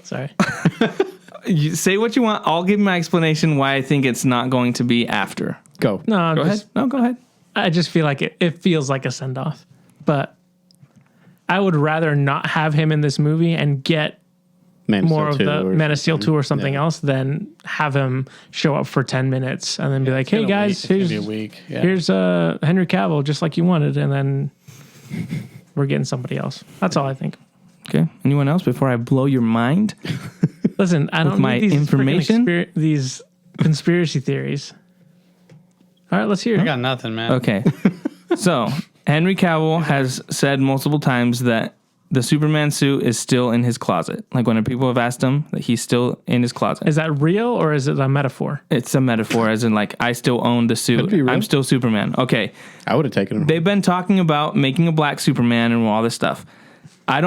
Sorry. You say what you want. I'll give my explanation why I think it's not going to be after. Go. No, Go ahead. No, go ahead. I just feel like it feels like a send off, but I would rather not have him in this movie and get more of the Man of Steel 2 or something else than have him show up for 10 minutes and then be like, hey guys, here's a week. Yeah. here's Henry Cavill just like you wanted, and then we're getting somebody else. That's all I think. Okay. Anyone else before I blow your mind? Listen, I don't my need these information? these conspiracy theories. All right, let's hear I it. got nothing, man. Okay. So, Henry Cavill has said multiple times that the Superman suit is still in his closet. Like when people have asked him that he's still in his closet. Is that real or is it a metaphor? It's a metaphor, as in like, I still own the suit. Could be real. I'm still Superman. Okay. I would have taken it. They've been talking about making a black Superman and all this stuff. I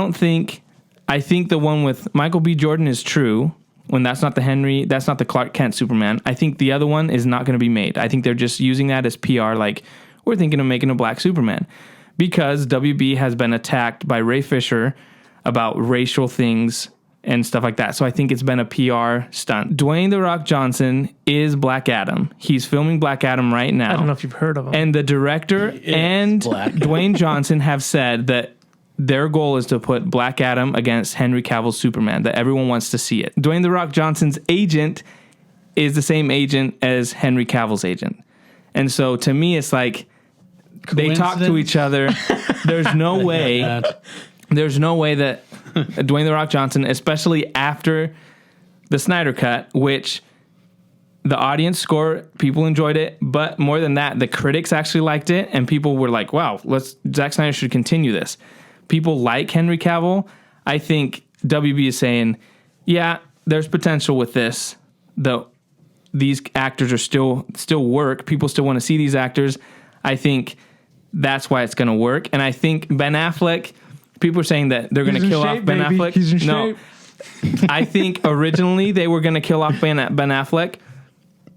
think the one with Michael B. Jordan is true. When that's not the Clark Kent Superman. I think the other one is not going to be made. I think they're just using that as PR, like, we're thinking of making a black Superman. Because WB has been attacked by Ray Fisher about racial things and stuff like that. So I think it's been a PR stunt. Dwayne "The Rock" Johnson is Black Adam. He's filming Black Adam right now. I don't know if you've heard of him. And the director and Black Dwayne Johnson have said that their goal is to put Black Adam against Henry Cavill's Superman, that everyone wants to see it. Dwayne "The Rock" Johnson's agent is the same agent as Henry Cavill's agent. And so to me, it's like they talk to each other. There's no way that Dwayne "The Rock" Johnson, especially after the Snyder Cut, which the audience score, people enjoyed it, but more than that, the critics actually liked it, and people were like, wow, Zack Snyder should continue this. People like Henry Cavill. I think WB is saying, yeah, there's potential with this. Though these actors are still work. People still want to see these actors. I think that's why it's going to work. And I think Ben Affleck, people are saying that they're going to kill off Ben Affleck. He's in shape. I think originally they were going to kill off Ben Affleck.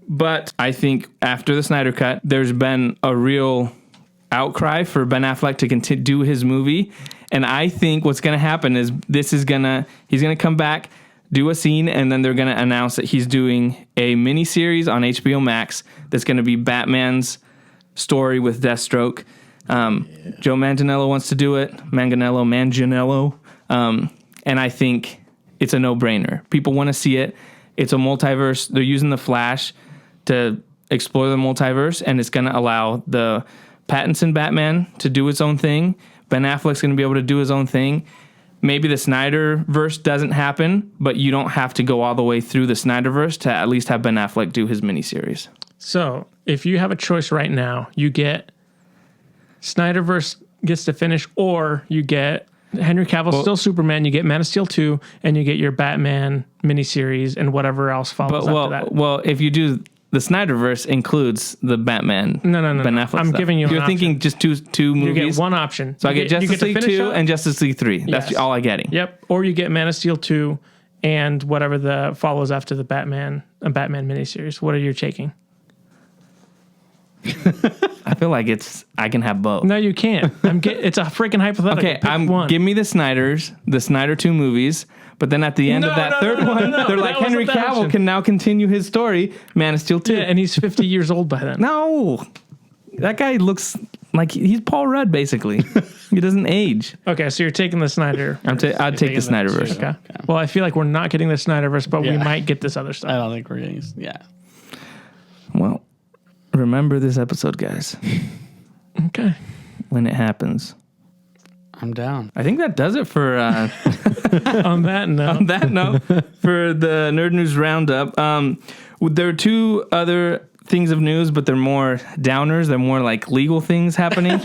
But I think after the Snyder Cut, there's been a real outcry for Ben Affleck to do his movie. And I think what's going to happen is he's going to come back, do a scene, and then they're going to announce that he's doing a mini series on HBO Max that's going to be Batman's story with Deathstroke. Joe Manganiello wants to do it. Manganiello. And I think it's a no-brainer. People want to see it. It's a multiverse. They're using the Flash to explore the multiverse, and it's going to allow the Pattinson Batman to do its own thing. Ben Affleck's going to be able to do his own thing. Maybe the Snyderverse doesn't happen, but you don't have to go all the way through the Snyderverse to at least have Ben Affleck do his miniseries. So if you have a choice right now, you get Snyderverse gets to finish, or you get Henry Cavill still Superman, you get Man of Steel 2, and you get your Batman miniseries and whatever else follows after that. Well, if you do the Snyderverse includes the Batman. No. Ben Affleck I'm stuff. giving you. You're thinking just two movies. You get one option. So I get Justice League 2 and Justice League 3. That's all I'm getting. Yep. Or you get Man of Steel 2 and whatever the follows after the Batman miniseries. What are you taking? I feel like I can have both. No, you can't. It's a freaking hypothetical. Okay, Pick give me the Snyder 2 movies, but then at the end of that third one, they're like, Henry Cavill can now continue his story, Man of Steel 2. Yeah, and he's 50 years old by then. No, that guy looks like he's Paul Rudd, basically. He doesn't age. Okay, so you're taking the Snyder. I'd take the Snyderverse. Okay. Well, I feel like we're not getting the Snyderverse, but we might get this other stuff. I don't think we're getting. Yeah. Well, remember this episode, guys. Okay. When it happens. I'm down. I think that does it for On that note, for the Nerd News Roundup. There are two other things of news, but they're more downers. They're more like legal things happening.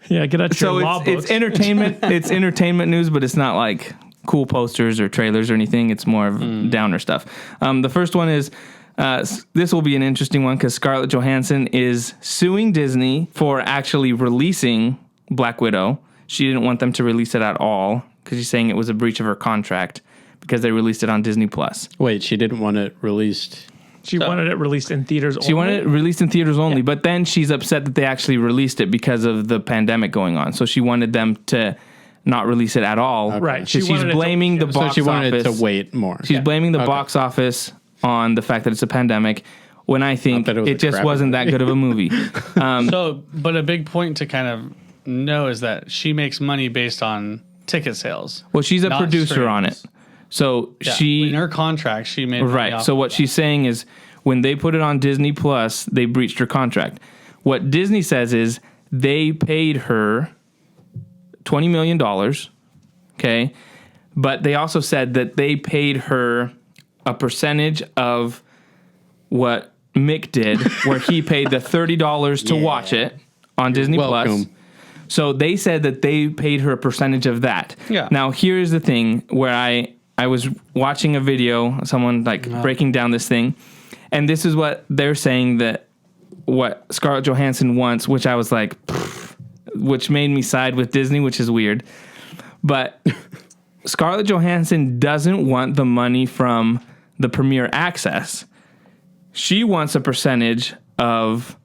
Yeah, get out your So law books. it's entertainment. It's entertainment news, but it's not like cool posters or trailers or anything. It's more of downer stuff. The first one is this will be an interesting one because Scarlett Johansson is suing Disney for actually releasing Black Widow. She didn't want them to release it at all because she's saying it was a breach of her contract because they released it on Disney Plus. Wait, she didn't want it released. She wanted it released in theaters only. She wanted it released in theaters only, but then she's upset that they actually released it because of the pandemic going on. So she wanted them to not release it at all. Okay. Right. She's wanted it to- blaming the So box she wanted office. to wait more. She's blaming the box office on the fact that it's a pandemic when I think Not that it was it a just crappy wasn't that good of a movie. So, but a big point to kind of know is that she makes money based on ticket sales. Well, she's a Not producer on it. streams. So Yeah, she in her contract, she made money right. off So of what that. she's saying is when they put it on Disney Plus, they breached her contract. What Disney says is they paid her $20 million. Okay. But they also said that they paid her a percentage of what Mick did, where he paid the $30 to watch it on Disney Plus. welcome. So they said that they paid her a percentage of that. Yeah. Now here's the thing where I was watching a video, someone like breaking down this thing, and this is what they're saying that what Scarlett Johansson wants, which I was like, which made me side with Disney, which is weird. But Scarlett Johansson doesn't want the money from the premiere access. She wants a percentage of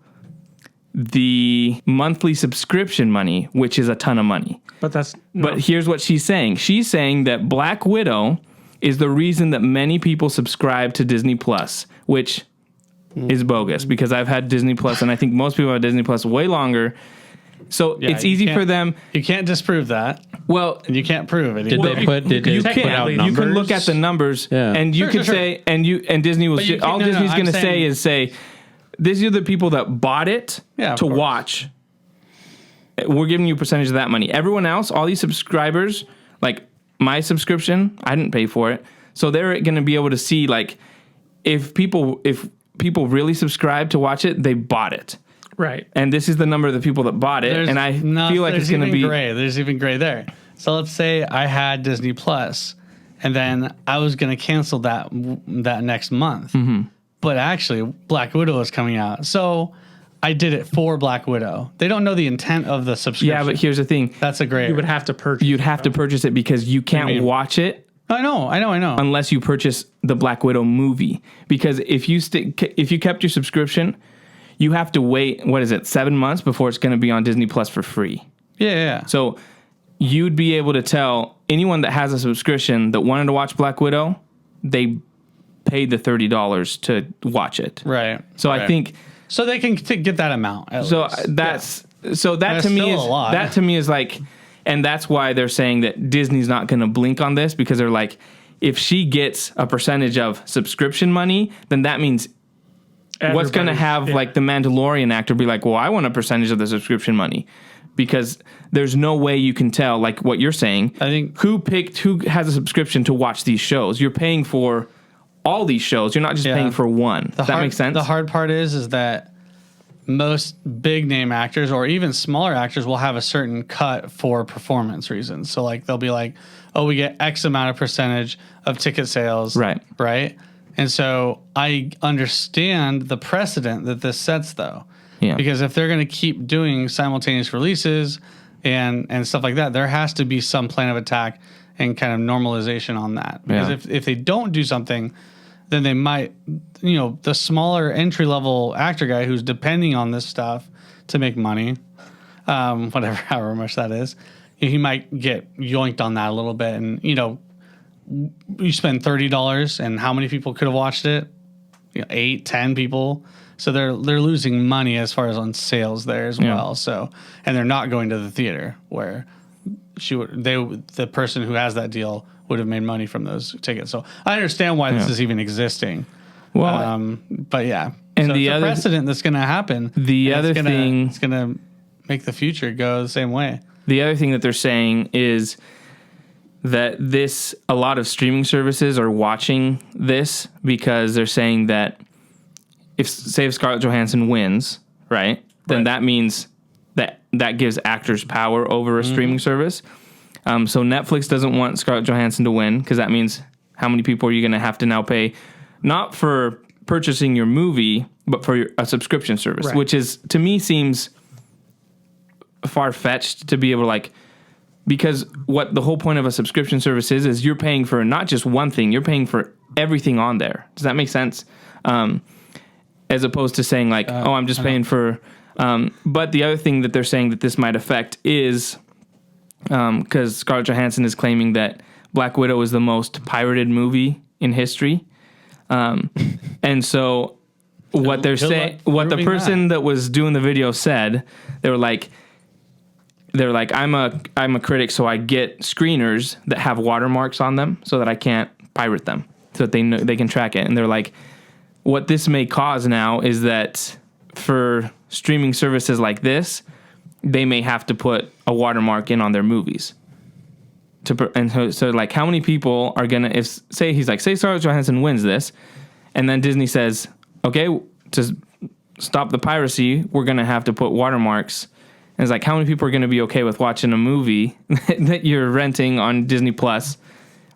the monthly subscription money, which is a ton of money. But that's But here's what she's saying. She's saying that Black Widow is the reason that many people subscribe to Disney Plus, which is bogus because I've had Disney Plus and I think most people have Disney Plus way longer. So Yeah, it's you easy can't- for them. You can't disprove that, Well, and you can't prove it. Did either. they put? Did they you put can- out you numbers? you can look at the numbers Yeah. and you Sure, can sure, say, and Disney was, But you all can't- no, Disney's I'm going to say saying- is say, these are the people that bought it Yeah, of to course. watch. We're giving you a percentage of that money. Everyone else, all these subscribers, like my subscription, I didn't pay for it. So they're going to be able to see like if people really subscribe to watch it, they bought it. right. And this is the number of the people that bought it. And I feel like it's going to be gray. There's even gray there. So let's say I had Disney Plus, and then I was going to cancel that next month. Mm-hmm. But actually, Black Widow is coming out, so I did it for Black Widow. They don't know the intent of the subscription. Yeah, but here's the thing. that's a gray. You would have to purchase. You'd have to purchase it because you can't mean- watch it I know. unless you purchase the Black Widow movie. Because if you kept your subscription, you have to wait, 7 months before it's going to be on Disney Plus for free. Yeah. So you'd be able to tell anyone that has a subscription that wanted to watch Black Widow, they paid the $30 to watch it. Right. So right. I think so they can get that amount. At so least. that's so that That's to me still is a lot. that to me is like, and that's why they're saying that Disney's not going to blink on this because they're like, if she gets a percentage of subscription money, then that means what's going to Everybody's- have yeah. like the Mandalorian actor be like, well, I want a percentage of the subscription money because there's no way you can tell like what you're saying. I think- who has a subscription to watch these shows. You're paying for all these shows. You're not just Yeah. paying for one. Does that hard, make sense? The hard part is that most big name actors or even smaller actors will have a certain cut for performance reasons. So like they'll be like, oh, we get X amount of percentage of ticket sales. Right. Right. And so I understand the precedent that this sets though. Yeah. Because if they're going to keep doing simultaneous releases and stuff like that, there has to be some plan of attack and kind of normalization on that. Because Yeah. if they don't do something, then they might, the smaller entry level actor guy who's depending on this stuff to make money, however much that is, he might get yoinked on that a little bit. And, you spend $30 and how many people could have watched it? 8, 10 people. So they're losing money as far as on sales there as well. So, and they're not going to the theater where the person who has that deal would have made money from those tickets. So I understand why this is even existing. Well, But yeah, and so the it's a other- precedent that's going to happen. The and other thing- it's going to make the future go the same way. the other thing that they're saying is that a lot of streaming services are watching this because they're saying that if Scarlett Johansson wins, right? Then that means that gives actors power over a streaming service. So Netflix doesn't want Scarlett Johansson to win because that means how many people are you going to have to now pay, not for purchasing your movie, but for a subscription service, which is, to me, seems far-fetched to be able to, like, because what the whole point of a subscription service is you're paying for not just one thing, you're paying for everything on there. Does that make sense? As opposed to saying, like, I'm just paying for... but the other thing that they're saying that this might affect is... because Scarlett Johansson is claiming that Black Widow is the most pirated movie in history. And so what they're saying, what the person that was doing the video said, they were like, I'm a critic, so I get screeners that have watermarks on them so that I can't pirate them, so that they can track it. And they're like, what this may cause now is that for streaming services like this, they may have to put a watermark in on their movies. So like, how many people are gonna, say Scarlett Johansson wins this, and then Disney says, okay, to stop the piracy, we're gonna have to put watermarks. And it's like, how many people are gonna be okay with watching a movie that you're renting on Disney Plus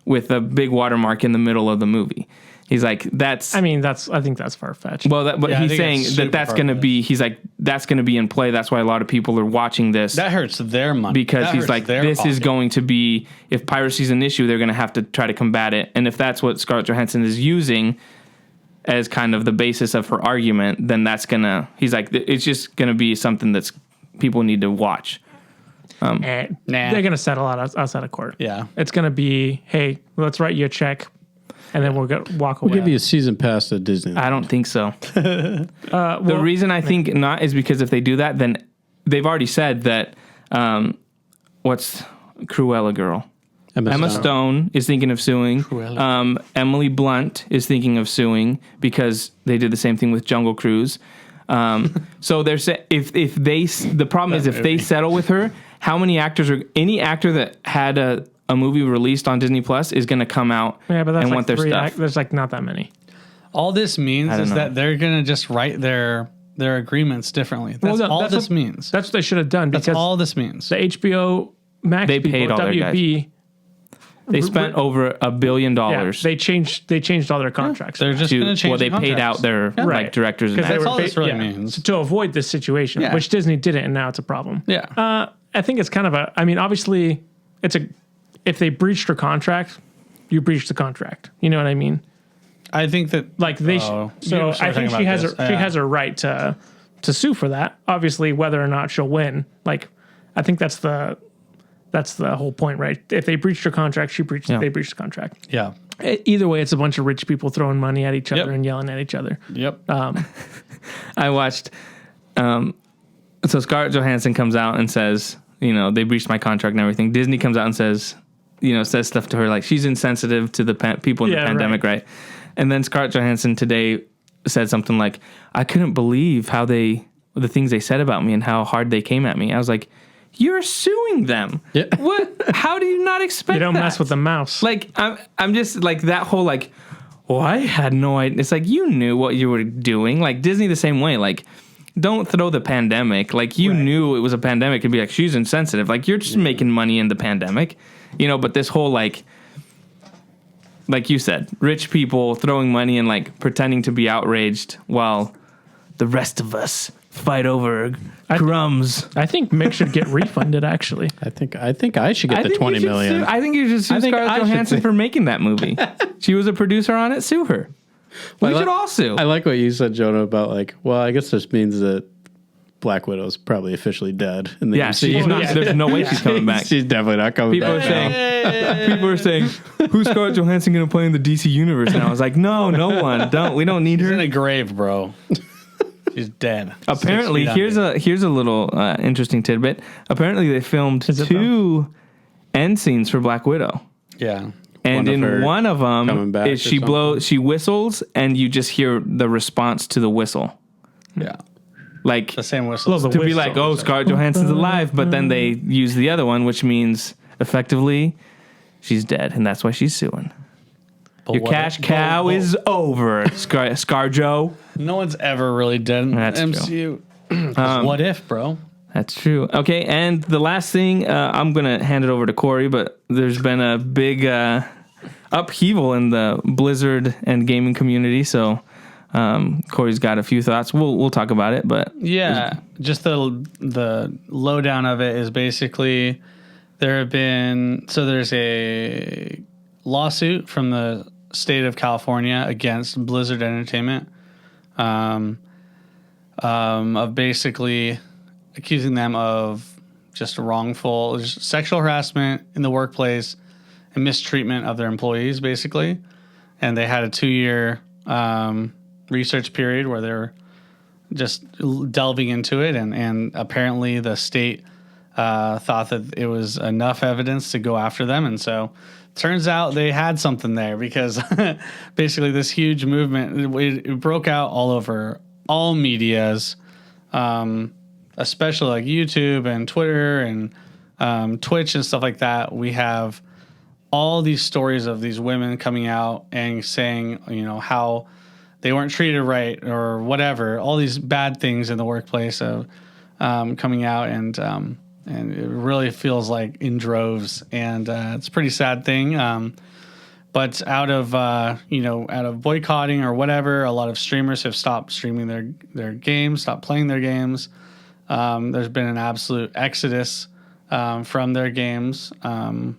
with a big watermark in the middle of the movie? He's like, I think that's far-fetched. Well, he's saying that's going to be, he's like, that's going to be in play. That's why a lot of people are watching this. That hurts their money. Because he's like, this is going to be, if piracy is an issue, they're going to have to try to combat it. And if that's what Scarlett Johansson is using as kind of the basis of her argument, then that's going to, he's like, it's just going to be something that's people need to watch. They're going to settle out outside of court. Yeah. It's going to be, hey, let's write you a check. And then we'll walk away. We'll give you a season pass to Disney. I don't think so. The reason I think not is because if they do that, then they've already said that, what's Cruella girl? Emma Stone is thinking of suing. Emily Blunt is thinking of suing because they did the same thing with Jungle Cruise. So they're the problem is if they settle with her, how many actors any actor that had a movie released on Disney Plus is going to come out and want their stuff. There's like not that many. All this means is that they're going to just write their agreements differently. That's all this means. That's what they should have done. That's all this means. The HBO Max they paid all their guys. They spent over $1 billion. Yeah, they changed all their contracts. They're just going to change. Well, they paid out their directors. And that's all this really means. To avoid this situation, which Disney didn't, and now it's a problem. Yeah. I think it's kind of obviously if they breached her contract, you breached the contract. You know what I mean? I think that like they so I think she has a right to sue for that. Obviously, whether or not she'll win, like I think that's the whole point, right? If they breached her contract, they breached the contract. Yeah. Either way, it's a bunch of rich people throwing money at each other and yelling at each other. Yep. I watched. So Scarlett Johansson comes out and says, they breached my contract and everything. Disney comes out and says stuff to her like she's insensitive to the people in the pandemic, right? And then Scarlett Johansson today said something like, I couldn't believe the things they said about me and how hard they came at me. I was like, you're suing them. Yeah. What? How do you not expect that? You don't mess with the mouse. Like, I'm just like that whole like, well, I had no idea. It's like, you knew what you were doing. Like Disney the same way. Like, don't throw the pandemic. Like you knew it was a pandemic and be like, she's insensitive. Like you're just making money in the pandemic, but this whole like you said, rich people throwing money and like pretending to be outraged while the rest of us fight over crumbs. I think Mick should get refunded actually. I think I should get the $20 million. I think you should sue Scarlett Johansson for making that movie. She was a producer on it, sue her. We should all sue. I like what you said, Jonah, about like, well, I guess this means that Black Widow's probably officially dead in the MCU. There's no way she's coming back. She's definitely not coming back. People are saying, who's Scarlett Johansson going to play in the DC universe now? I was like, no one. We don't need her. She's in a grave, bro. She's dead. Apparently, here's a little interesting tidbit. Apparently, they filmed 2 end scenes for Black Widow. Yeah. And in one of them, is she whistles, and you just hear the response to the whistle. Yeah. Like the same whistle. To be like, oh, Scarlett Johansson's alive, but then they use the other one, which means effectively she's dead, and that's why she's suing. But Your cash cow is over, ScarJo. No one's ever really done That's MCU. What if, bro? That's true. Okay, and the last thing, I'm going to hand it over to Corey, but there's been a big upheaval in the Blizzard and gaming community, so Corey's got a few thoughts. We'll talk about it, but... Yeah, just the lowdown of it is basically there's a lawsuit from the state of California against Blizzard Entertainment of basically accusing them of just wrongful sexual harassment in the workplace and mistreatment of their employees, basically. And they had a 2-year research period where they're just delving into it. And apparently the state thought that it was enough evidence to go after them. And so turns out they had something there, because basically this huge movement, it broke out all over all medias, especially like YouTube and Twitter and Twitch and stuff like that. We have all these stories of these women coming out and saying, how they weren't treated right or whatever, all these bad things in the workplace of coming out, and it really feels like in droves, and it's a pretty sad thing. But out of boycotting or whatever, a lot of streamers have stopped streaming their games, stopped playing their games. There's been an absolute exodus from their games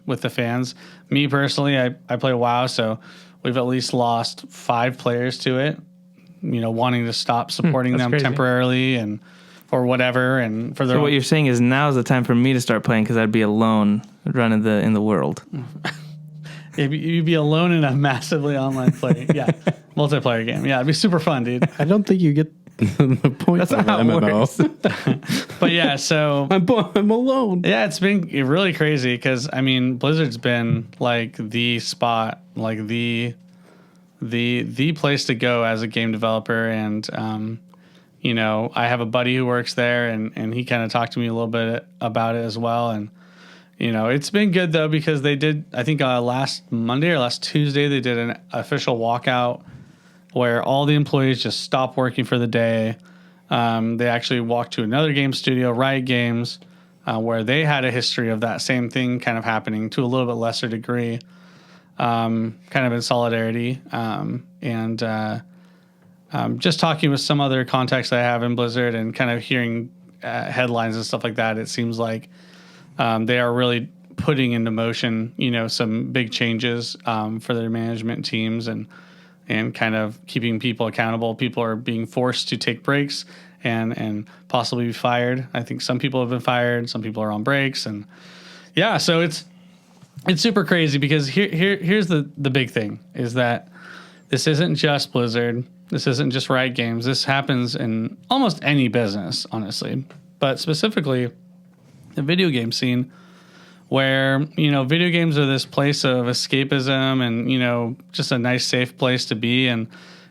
with the fans. Me personally, I play WoW, so we've at least lost 5 players to it, wanting to stop supporting them crazy. Temporarily and or whatever. And for their So what you're saying is now's the time for me to start playing, because I'd be alone running in the world. You'd be alone in a massively online play. Yeah. Multiplayer game. Yeah. It'd be super fun, dude. I don't think you get the point That's of not how it MMO. But yeah, so I'm alone. yeah, it's been really crazy because Blizzard's been like the spot, like the place to go as a game developer. And, I have a buddy who works there, and he kind of talked to me a little bit about it as well. And, it's been good though, because they did, I think last Monday or last Tuesday, they did an official walkout where all the employees just stopped working for the day. They actually walked to another game studio, Riot Games, where they had a history of that same thing kind of happening to a little bit lesser degree, kind of in solidarity. Just talking with some other contacts that I have in Blizzard and kind of hearing headlines and stuff like that, it seems like they are really putting into motion, some big changes for their management teams and kind of keeping people accountable. People are being forced to take breaks and possibly be fired. I think some people have been fired, some people are on breaks, and yeah, so it's super crazy, because here's the big thing is that this isn't just Blizzard. This isn't just Riot Games. This happens in almost any business, honestly, but specifically the video game scene, where, video games are this place of escapism and, just a nice, safe place to be. And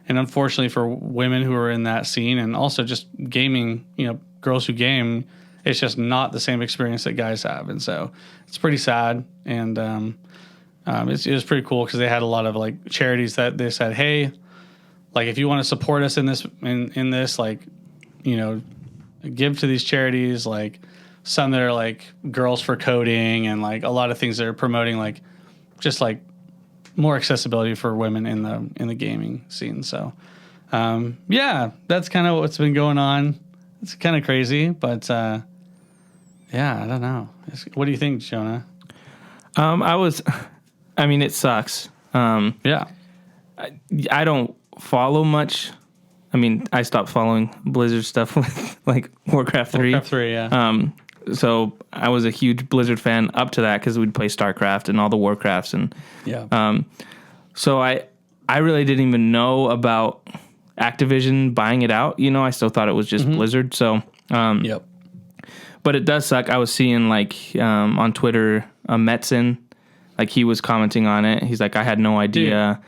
unfortunately for women who are in that scene, and also just gaming, girls who game, it's just not the same experience that guys have. And so it's pretty sad. And it was pretty cool, because they had a lot of like charities that they said, hey, like, if you want to support us in this, like, give to these charities, like some that are like Girls for Coding, and like a lot of things that are promoting like just like more accessibility for women in the gaming scene. So yeah, that's kind of what's been going on. It's kind of crazy, but yeah, I don't know. What do you think, Jonah? It sucks. Yeah. I don't follow much. I stopped following Blizzard stuff with like Warcraft 3. Warcraft 3, yeah. So I was a huge Blizzard fan up to that, because we'd play StarCraft and all the Warcrafts, and yeah. So I really didn't even know about Activision buying it out. I still thought it was just Blizzard. So Yep. But it does suck. I was seeing like on Twitter, Metzen, like he was commenting on it. He's like, I had no idea.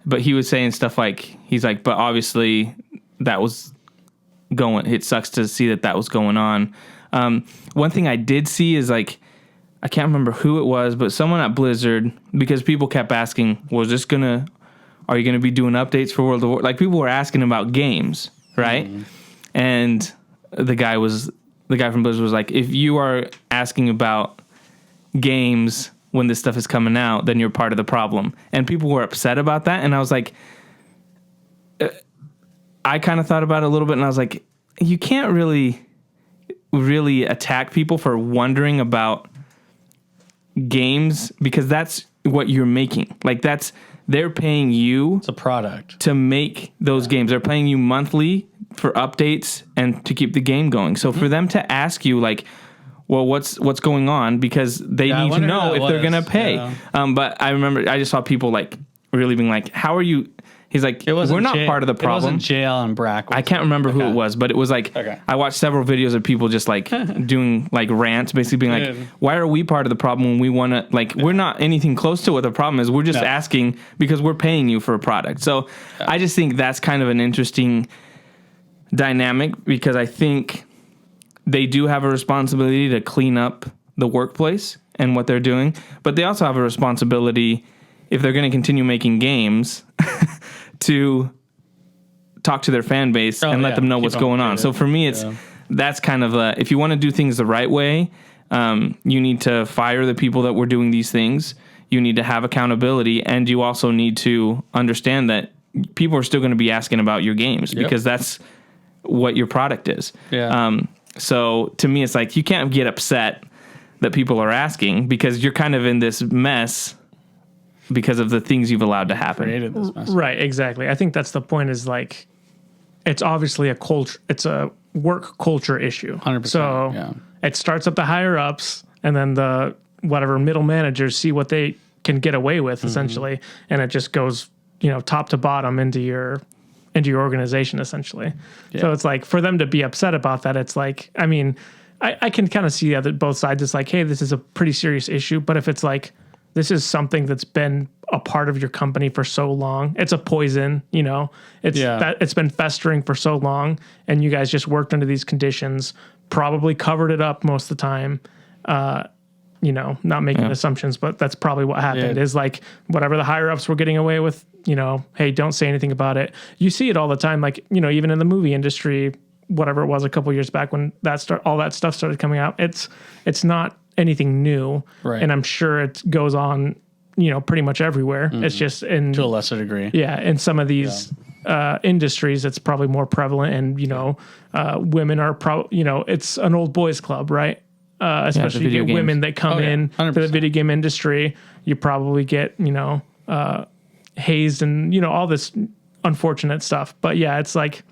But he was saying stuff like, he's like, but obviously that was going, it sucks to see that was going on. One thing I did see is like, I can't remember who it was, but someone at Blizzard, because people kept asking, are you going to be doing updates for World of War? Like, people were asking about games, right? And the guy from Blizzard was like, if you are asking about games when this stuff is coming out, then you're part of the problem. And people were upset about that. And I was like, I kind of thought about it a little bit, and I was like, you can't really attack people for wondering about games, because that's what you're making. Like, they're paying you. It's a product to make those games. They're paying you monthly for updates and to keep the game going. So for them to ask you, like, well, what's going on, because they need to know if they're gonna pay. Yeah. But I remember I just saw people like really being like, "How are you?" He's like, "We're not part of the problem." It wasn't JL and Brack. I can't remember who it was, but it was like I watched several videos of people just like doing like rants, basically being like, "Why are we part of the problem when we want to? Like, we're not anything close to what the problem is. We're just asking because we're paying you for a product." So I just think that's kind of an interesting dynamic, because I think they do have a responsibility to clean up the workplace and what they're doing, but they also have a responsibility, if they're going to continue making games, to talk to their fan base and let them know what's going on. So for me, that's kind of if you want to do things the right way, you need to fire the people that were doing these things. You need to have accountability, and you also need to understand that people are still going to be asking about your games because that's what your product is. So to me, it's like, you can't get upset that people are asking, because you're kind of in this mess because of the things you've allowed to happen. Created this mess. Right, exactly. I think that's the point, is like, it's obviously a culture, it's a work culture issue. 100%. So it starts at the higher ups, and then the whatever middle managers see what they can get away with, essentially, and it just goes, top to bottom into your organization, essentially. So it's like, for them to be upset about that, it's like, I mean, I can kind of see both sides. It's like, hey, this is a pretty serious issue, but if it's like, this is something that's been a part of your company for so long, it's a poison, it's been festering for so long, and you guys just worked under these conditions, probably covered it up most of the time, not making assumptions, but that's probably what happened. Is like, whatever the higher ups were getting away with, hey, don't say anything about it. You see it all the time, like, even in the movie industry, whatever it was a couple years back when all that stuff started coming out, it's not anything new. Right. And I'm sure it goes on, pretty much everywhere. It's just to a lesser degree. Yeah. In some of these industries, it's probably more prevalent, and, women are it's an old boys club, right? Especially you get games. Women that come in 100%. To the video game industry, you probably get, hazed and, all this unfortunate stuff. But yeah, it's like,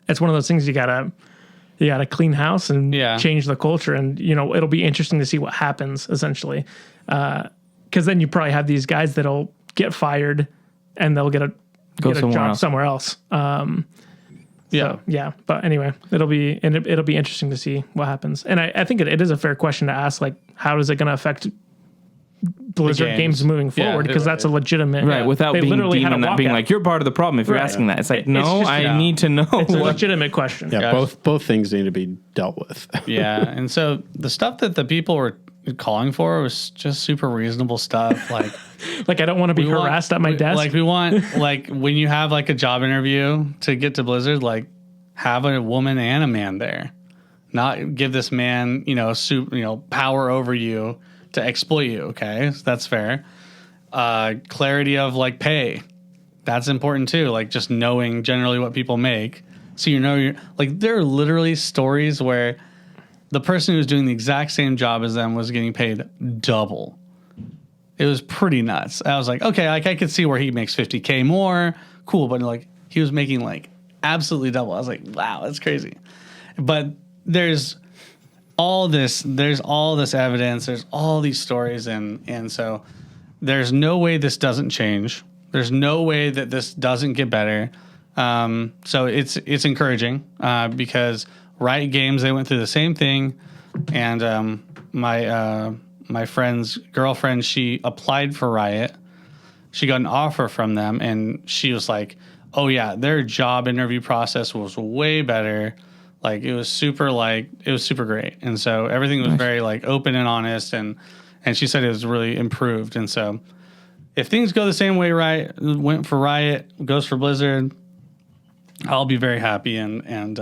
it's one of those things you gotta clean house and change the culture, and it'll be interesting to see what happens, essentially, because then you probably have these guys that'll get fired and they'll get a job somewhere else. But anyway, it'll be interesting to see what happens, and I think it is a fair question to ask, like, how is it going to affect Blizzard games moving forward, because that's a legitimate without being deep on that, being like, you're part of the problem if you're asking that. It's like, I need to know. It's a legitimate question. Both things need to be dealt with. And so the stuff that the people were calling for was just super reasonable stuff, like I don't want to be harassed at my desk. Like, we want, like, when you have like a job interview to get to Blizzard, like, have a woman and a man there, not give this man power over you to exploit you. Okay, so that's fair. Clarity of like pay, that's important too. Like, just knowing generally what people make, so you're like, there are literally stories where the person who was doing the exact same job as them was getting paid double. It was pretty nuts. I was like, okay, like, I could see where he makes $50K more, cool, but like, he was making like absolutely double. I was like, wow, that's crazy. But there's all this evidence, there's all these stories, and so there's no way this doesn't change. There's no way that this doesn't get better. So it's encouraging, because Riot Games, they went through the same thing, and my friend's girlfriend, she applied for Riot. She got an offer from them, and she was like, oh yeah, their job interview process was way better. Like it was super great. And so everything was very like open and honest, and she said it was really improved. And so if things go the same way went for Riot, goes for Blizzard, I'll be very happy. And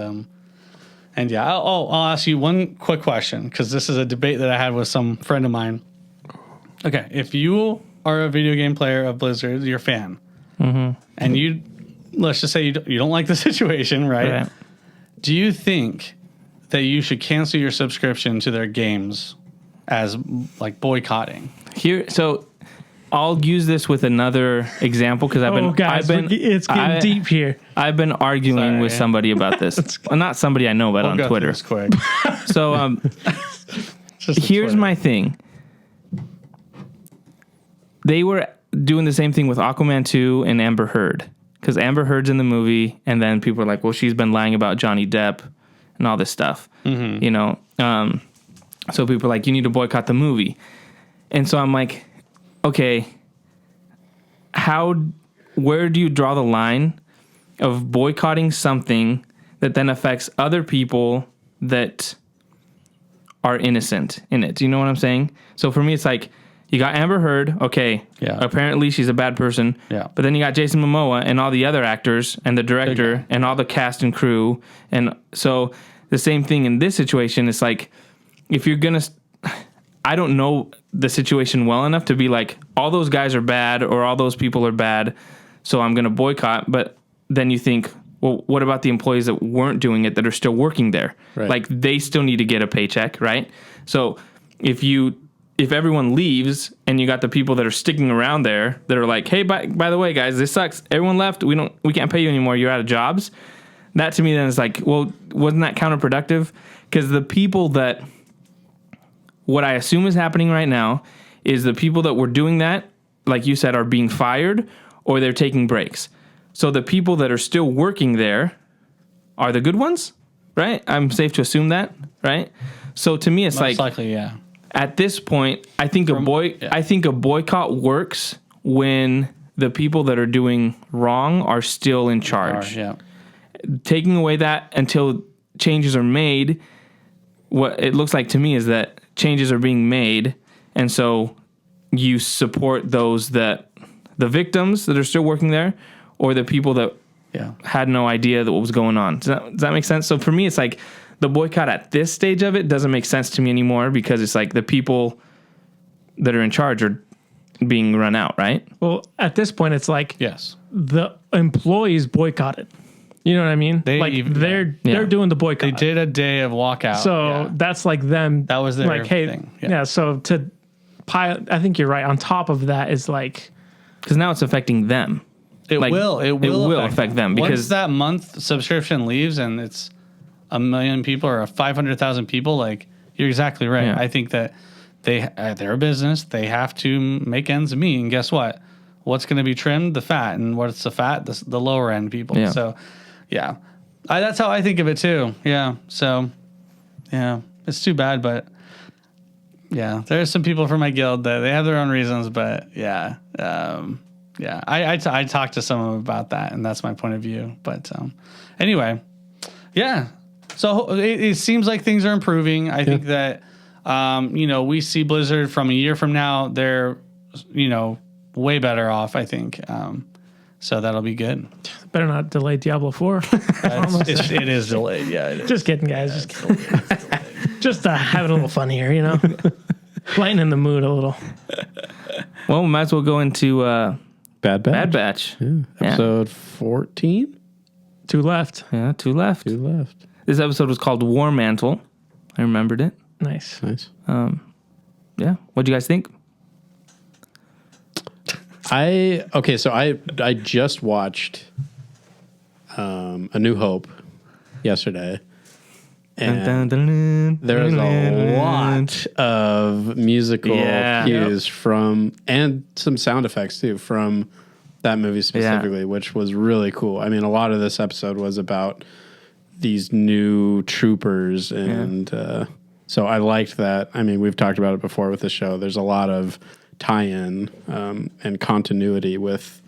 yeah, I'll ask you one quick question, because this is a debate that I had with some friend of mine. Okay, if you are a video game player of Blizzard, you're a fan, and let's just say you don't like the situation, right? Do you think that you should cancel your subscription to their games as like boycotting? So I'll use this with another example, because it's getting deep here. I've been arguing with somebody about this. Well, not somebody I know, but on Twitter. Quick. So here's my thing. They were doing the same thing with Aquaman 2 and Amber Heard, because Amber Heard's in the movie, and then people are like, well, she's been lying about Johnny Depp and all this stuff, you know? So people are like, you need to boycott the movie. And so I'm like, okay, where do you draw the line of boycotting something that then affects other people that are innocent in it? Do you know what I'm saying? So for me, it's like, you got Amber Heard, okay. Yeah. Apparently she's a bad person. Yeah. But then you got Jason Momoa and all the other actors and the director and all the cast and crew. And so the same thing in this situation. It's like, if you're going to, I don't know the situation well enough to be like, all those guys are bad or all those people are bad, so I'm going to boycott. But then you think, well, what about the employees that weren't doing it, that are still working there? Right. Like, they still need to get a paycheck, right? So if everyone leaves and you got the people that are sticking around there that are like, hey, by the way, guys, this sucks. Everyone left. We can't pay you anymore. You're out of jobs. That to me then is like, well, wasn't that counterproductive? Because the people that, what I assume is happening right now is the people that were doing that, like you said, are being fired or they're taking breaks. So the people that are still working there are the good ones, right? I'm safe to assume that, right? So to me, it's Most likely, yeah. At this point, I think a boycott works when the people that are doing wrong are still in charge. Yeah. Taking away that until changes are made, what it looks like to me is that changes are being made, and so you support the victims that are still working there, or the people that had no idea that what was going on. Does that make sense? So for me, it's like, the boycott at this stage of it doesn't make sense to me anymore, because it's like the people that are in charge are being run out, right? Well, at this point, it's like Yes. the employees boycotted. You know what I mean? They're doing the boycott. They did a day of walkout. So that's like them. That was their like, hey, thing. Yeah. So to pile, I think you're right. On top of that is like, Because now it's affecting them. It will affect them, because once that month subscription leaves and it's 1 million people or 500,000 people, like, you're exactly right. Yeah. I think that they're a business. They have to make ends meet. And guess what? What's going to be trimmed? The fat. And what's the fat? The lower end people. Yeah. So, yeah. That's how I think of it, too. Yeah. So, yeah. It's too bad, but, yeah. There's some people from my guild that they have their own reasons, but, yeah. Yeah. I talked to someone about that, and that's my point of view. But, anyway. Yeah. So it seems like things are improving. I think that, we see Blizzard from a year from now, they're, way better off, I think. So that'll be good. better not delay Diablo 4. It is delayed. Yeah, it is. Just kidding, guys. Just kidding. Just having a little fun here, lightening the mood a little. Well, we might as well go into Bad Batch. Yeah. Episode 14? 2 left. Yeah, 2 left. 2 left. This episode was called War Mantle. I remembered it. Nice. Yeah. What'd you guys think? So I just watched A New Hope yesterday, and there was a lot of musical cues from, and some sound effects too, from that movie specifically, which was really cool. I mean, a lot of this episode was about these new troopers, and so I liked that. I mean, we've talked about it before with the show. There's a lot of tie-in and continuity with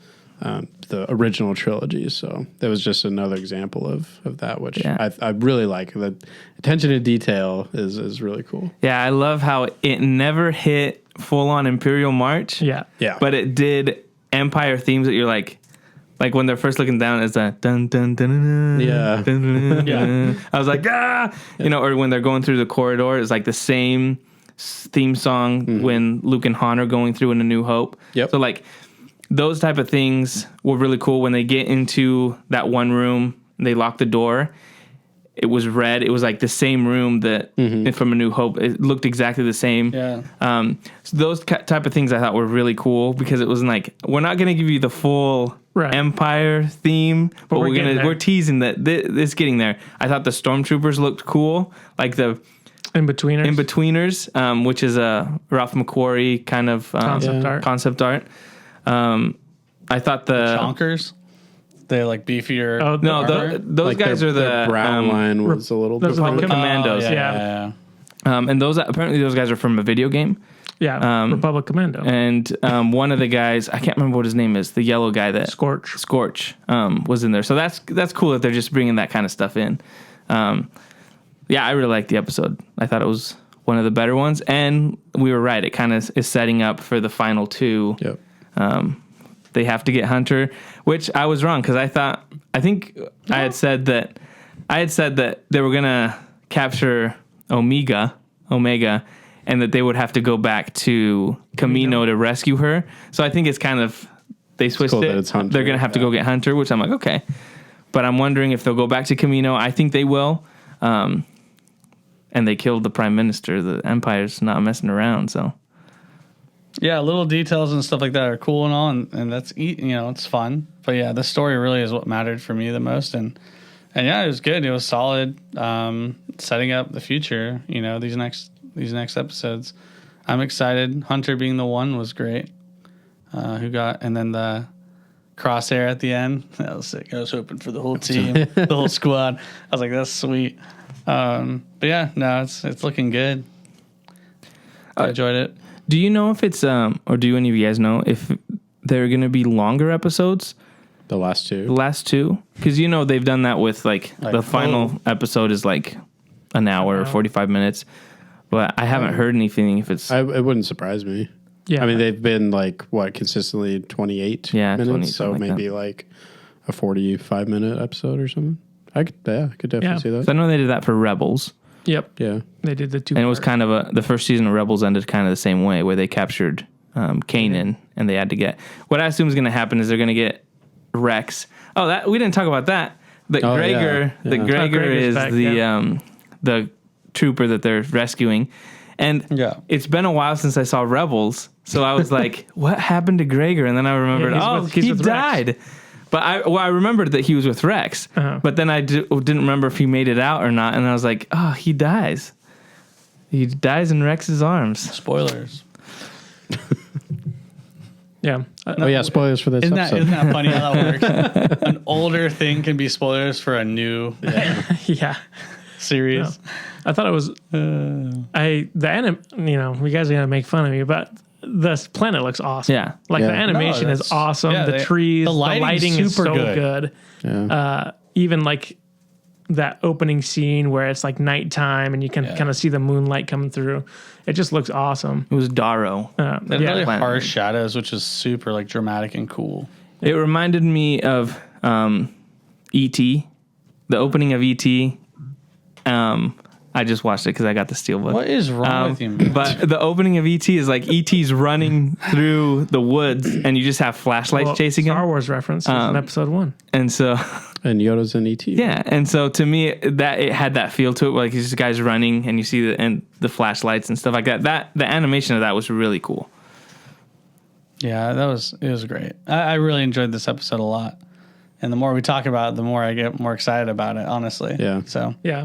the original trilogy. So that was just another example of that, which Yeah. I really like. The attention to detail is really cool. Yeah, I love how it never hit full on Imperial March. Yeah. Yeah. But it did Empire themes that you're like when they're first looking down, it's a dun dun dun dun. Yeah. Dun, dun, dun, dun. I was like, you know, or when they're going through the corridor, it's like the same theme song when Luke and Han are going through in A New Hope. Yep. So like those type of things were really cool. When they get into that one room, they lock the door. It was red. It was like the same room that from A New Hope. It looked exactly the same. Yeah. So those type of things I thought were really cool because it wasn't like we're not going to give you the full Right. Empire theme, but we're getting there. we're teasing that it's getting there. I thought the stormtroopers looked cool, like the in-betweeners, which is a Ralph McQuarrie kind of concept art. I thought the Chonkers. They like beefier. Oh, no, armor? those Like guys are their the brown line was a little those are different. the Commandos. Yeah. And those apparently those guys are from a video game. Yeah. Republic Commando. And one of the guys, I can't remember what his name is, the yellow guy that Scorch. was in there. So that's cool that they're just bringing that kind of stuff in. Yeah, I really liked the episode. I thought it was one of the better ones, and we were right. It kind of is setting up for the final two. Yep. They have to get Hunter, which I was wrong because I think I had said that they were gonna capture Omega, and that they would have to go back to Kamino to rescue her. So I think it's kind of they switched cool it. that it's Hunter. They're gonna have to go get Hunter, which I'm like, okay. But I'm wondering if they'll go back to Kamino. I think they will. And they killed the prime minister. The Empire's not messing around. So Yeah, little details and stuff like that are cool and all, and that's it's fun. But yeah, the story really is what mattered for me the most, and yeah, it was good. It was solid, setting up the future. These next episodes, I'm excited. Hunter being the one was great. And then the crosshair at the end, that was sick. I was hoping for the whole team, the whole squad. I was like, that's sweet. But yeah, no, it's looking good. I enjoyed it. do you know if it's or do any of you guys know if they're going to be longer episodes? The last two. The last two? Because they've done that with like the final episode is like an hour or 45 minutes. But I haven't heard anything if it's... It wouldn't surprise me. Yeah. I mean, they've been like, consistently 28 20, minutes? So something like maybe like a 45-minute episode or something. I could definitely see that. So I know they did that for Rebels. Yep. Yeah. They did the two. And it was kind of the first season of Rebels ended kind of the same way, where they captured Kanan, and they had to get... What I assume is going to happen is they're going to get Rex. Oh, we didn't talk about that. Gregor Gregor's is back, the trooper that they're rescuing. And it's been a while since I saw Rebels, so I was like, what happened to Gregor? And then I remembered, he's he with died. Rex. But I remembered that he was with Rex, but then I didn't remember if he made it out or not. And I was like, oh, he dies. He dies in Rex's arms. Spoilers. Yeah. Spoilers for this episode. Isn't that funny how that works? An older thing can be spoilers for a new Yeah. series. No. I thought it was you guys are gonna make fun of me, but this planet looks awesome. Yeah. The animation is awesome. yeah, The trees, the lighting is super so good. Yeah. Even like that opening scene where it's like nighttime and you can kind of see the moonlight coming through. It just looks awesome. It was Darrow. They had really harsh shadows, which is super like dramatic and cool. It reminded me of E.T., the opening of E.T. I just watched it because I got the steelbook. What is wrong with you, man? But the opening of E.T. is like E.T.'s running through the woods, and you just have flashlights chasing him. Star Wars reference in episode 1. And so... And Yoda's in E.T. Yeah, and so to me, that it had that feel to it, like these guys running, and you see the flashlights and stuff like that. The animation of that was really cool. Yeah, it was great. I really enjoyed this episode a lot, and the more we talk about it, the more I get more excited about it. Honestly, Yeah. So Yeah.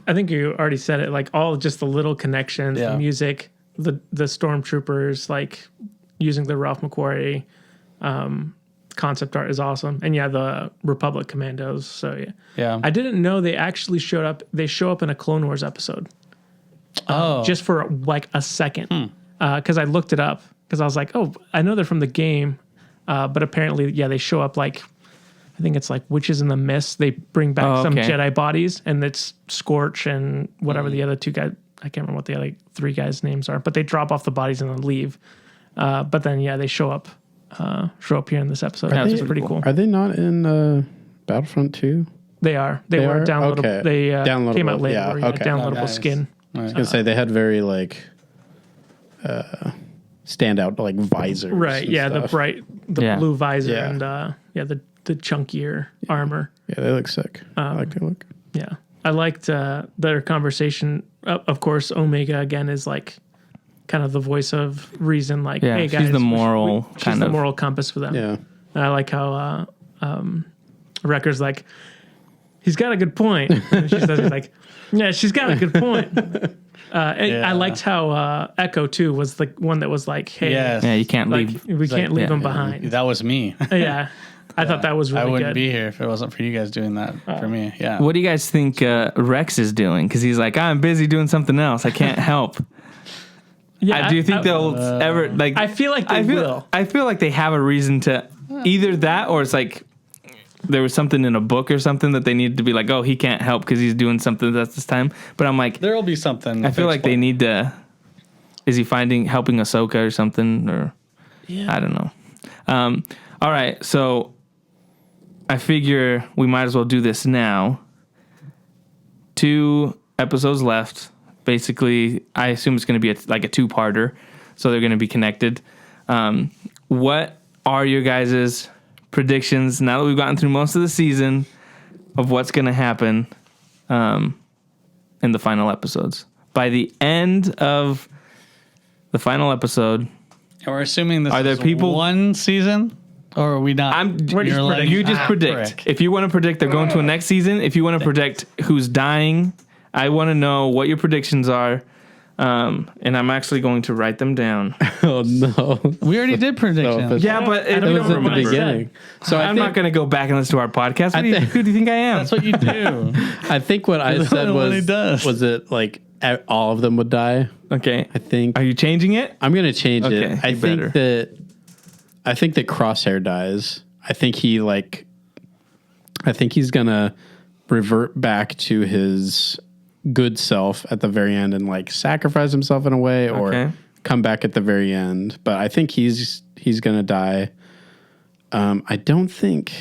I think you already said it. Like all just the little connections, the music, the stormtroopers, like using the Ralph McQuarrie concept art is awesome. And the Republic Commandos. So yeah. I didn't know they actually showed up. They show up in a Clone Wars episode. Just for like a second. Because I looked it up because I was like, oh, I know they're from the game. But apparently, yeah, they show up like, I think it's like Witches in the Mist. They bring back some Jedi bodies, and it's Scorch and whatever the other two guys, I can't remember what the other 3 guys' names are, but they drop off the bodies and then leave. But then, yeah, they show up here in this episode. That's pretty cool. Are they not in Battlefront 2? They are. They were downloadable. Okay. They downloadable. came out later. Yeah, okay. Downloadable Nice. skin. I was gonna say they had very like standout like visors. Right. and Yeah. stuff. The blue visor Yeah. and the chunkier armor. Yeah, they look sick. I like their look. Yeah. I liked their conversation. Of course, Omega again is like kind of the voice of reason. Like, Yeah, hey guys, she's the moral she's kind the of moral compass for them. Yeah. And I like how Wrecker's like, he's got a good point. And she says, he's like, yeah, she's got a good point. I liked how Echo too was the one that was like, hey, Yes. Yeah, you can't like leave. we can't leave yeah. him behind. That was me. Yeah. I thought that was really I wouldn't good. be here if it wasn't for you guys doing that for me. Yeah. What do you guys think Rex is doing? Because he's like, I'm busy doing something else. I can't help. Yeah, Do you think they'll ever like? I feel like they will. I feel like they have a reason to either that or it's like there was something in a book or something that they needed to be like, oh, he can't help because he's doing something at this time. But I'm like, There'll be something. I feel like they need to. Is he helping Ahsoka or something? Or I don't know. All right, so I figure we might as well do this now. 2 episodes left. Basically, I assume it's going to be like a 2-parter, so they're going to be connected. What are your guys' predictions now that we've gotten through most of the season of what's going to happen in the final episodes? By the end of the final episode, And we're assuming this Are there is people- one season, or are we not? You're letting- you just predict. frick. If you want to predict they're going to a next season, if you want to predict who's dying, I want to know what your predictions are. And I'm actually going to write them down. Oh no. We already did predictions. No, Yeah, but I It don't was remember at what the I said. beginning. So I'm not going to go back and listen to our podcast. Who do you think I am? That's what you do. I think what I That's said what he was does. it like all of them would die? Okay. I think Are you changing it? I'm gonna change Okay, it. I you think better. that Crosshair dies. I think he's gonna revert back to his good self at the very end and like sacrifice himself in a way or Okay. come back at the very end. But I think he's gonna die. I don't think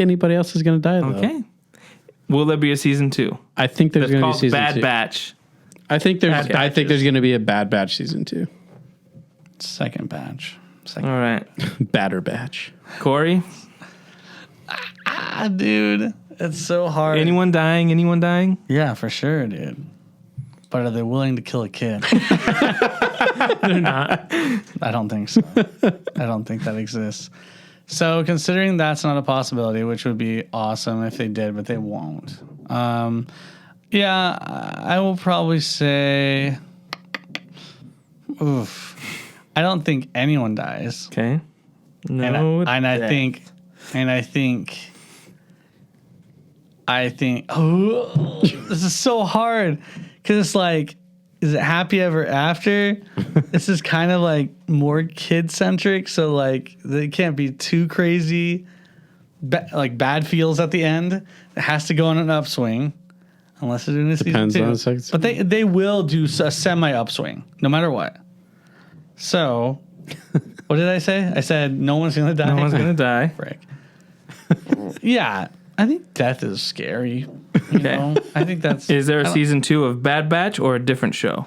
anybody else is gonna die though. Okay. Will there be a season 2? I think there's That's gonna be called season Bad 2. Batch. I think there's Batches. gonna be a Bad Batch season 2. Second batch. All right. Badder Batch. Corey, Dude, it's so hard. anyone dying? Anyone dying? Yeah, for sure, dude. But are they willing to kill a kid? They're not. I don't think so. I don't think that exists. So considering that's not a possibility, which would be awesome if they did, but they won't. Yeah, I will probably say, oof. I don't think anyone dies. Okay. And No. I think, oh, this is so hard because it's like, is it happy ever after? This is kind of like more kid centric, so like they can't be too crazy. Like bad feels at the end. It has to go on an upswing, unless they're doing a Depends season on 2. the second But they will do a semi upswing, no matter what. So, what did I say? I said no one's gonna die. No one's going to die. Frick. Yeah, I think death is scary. You know? I think that's. Is there I a don't- season 2 of Bad Batch or a different show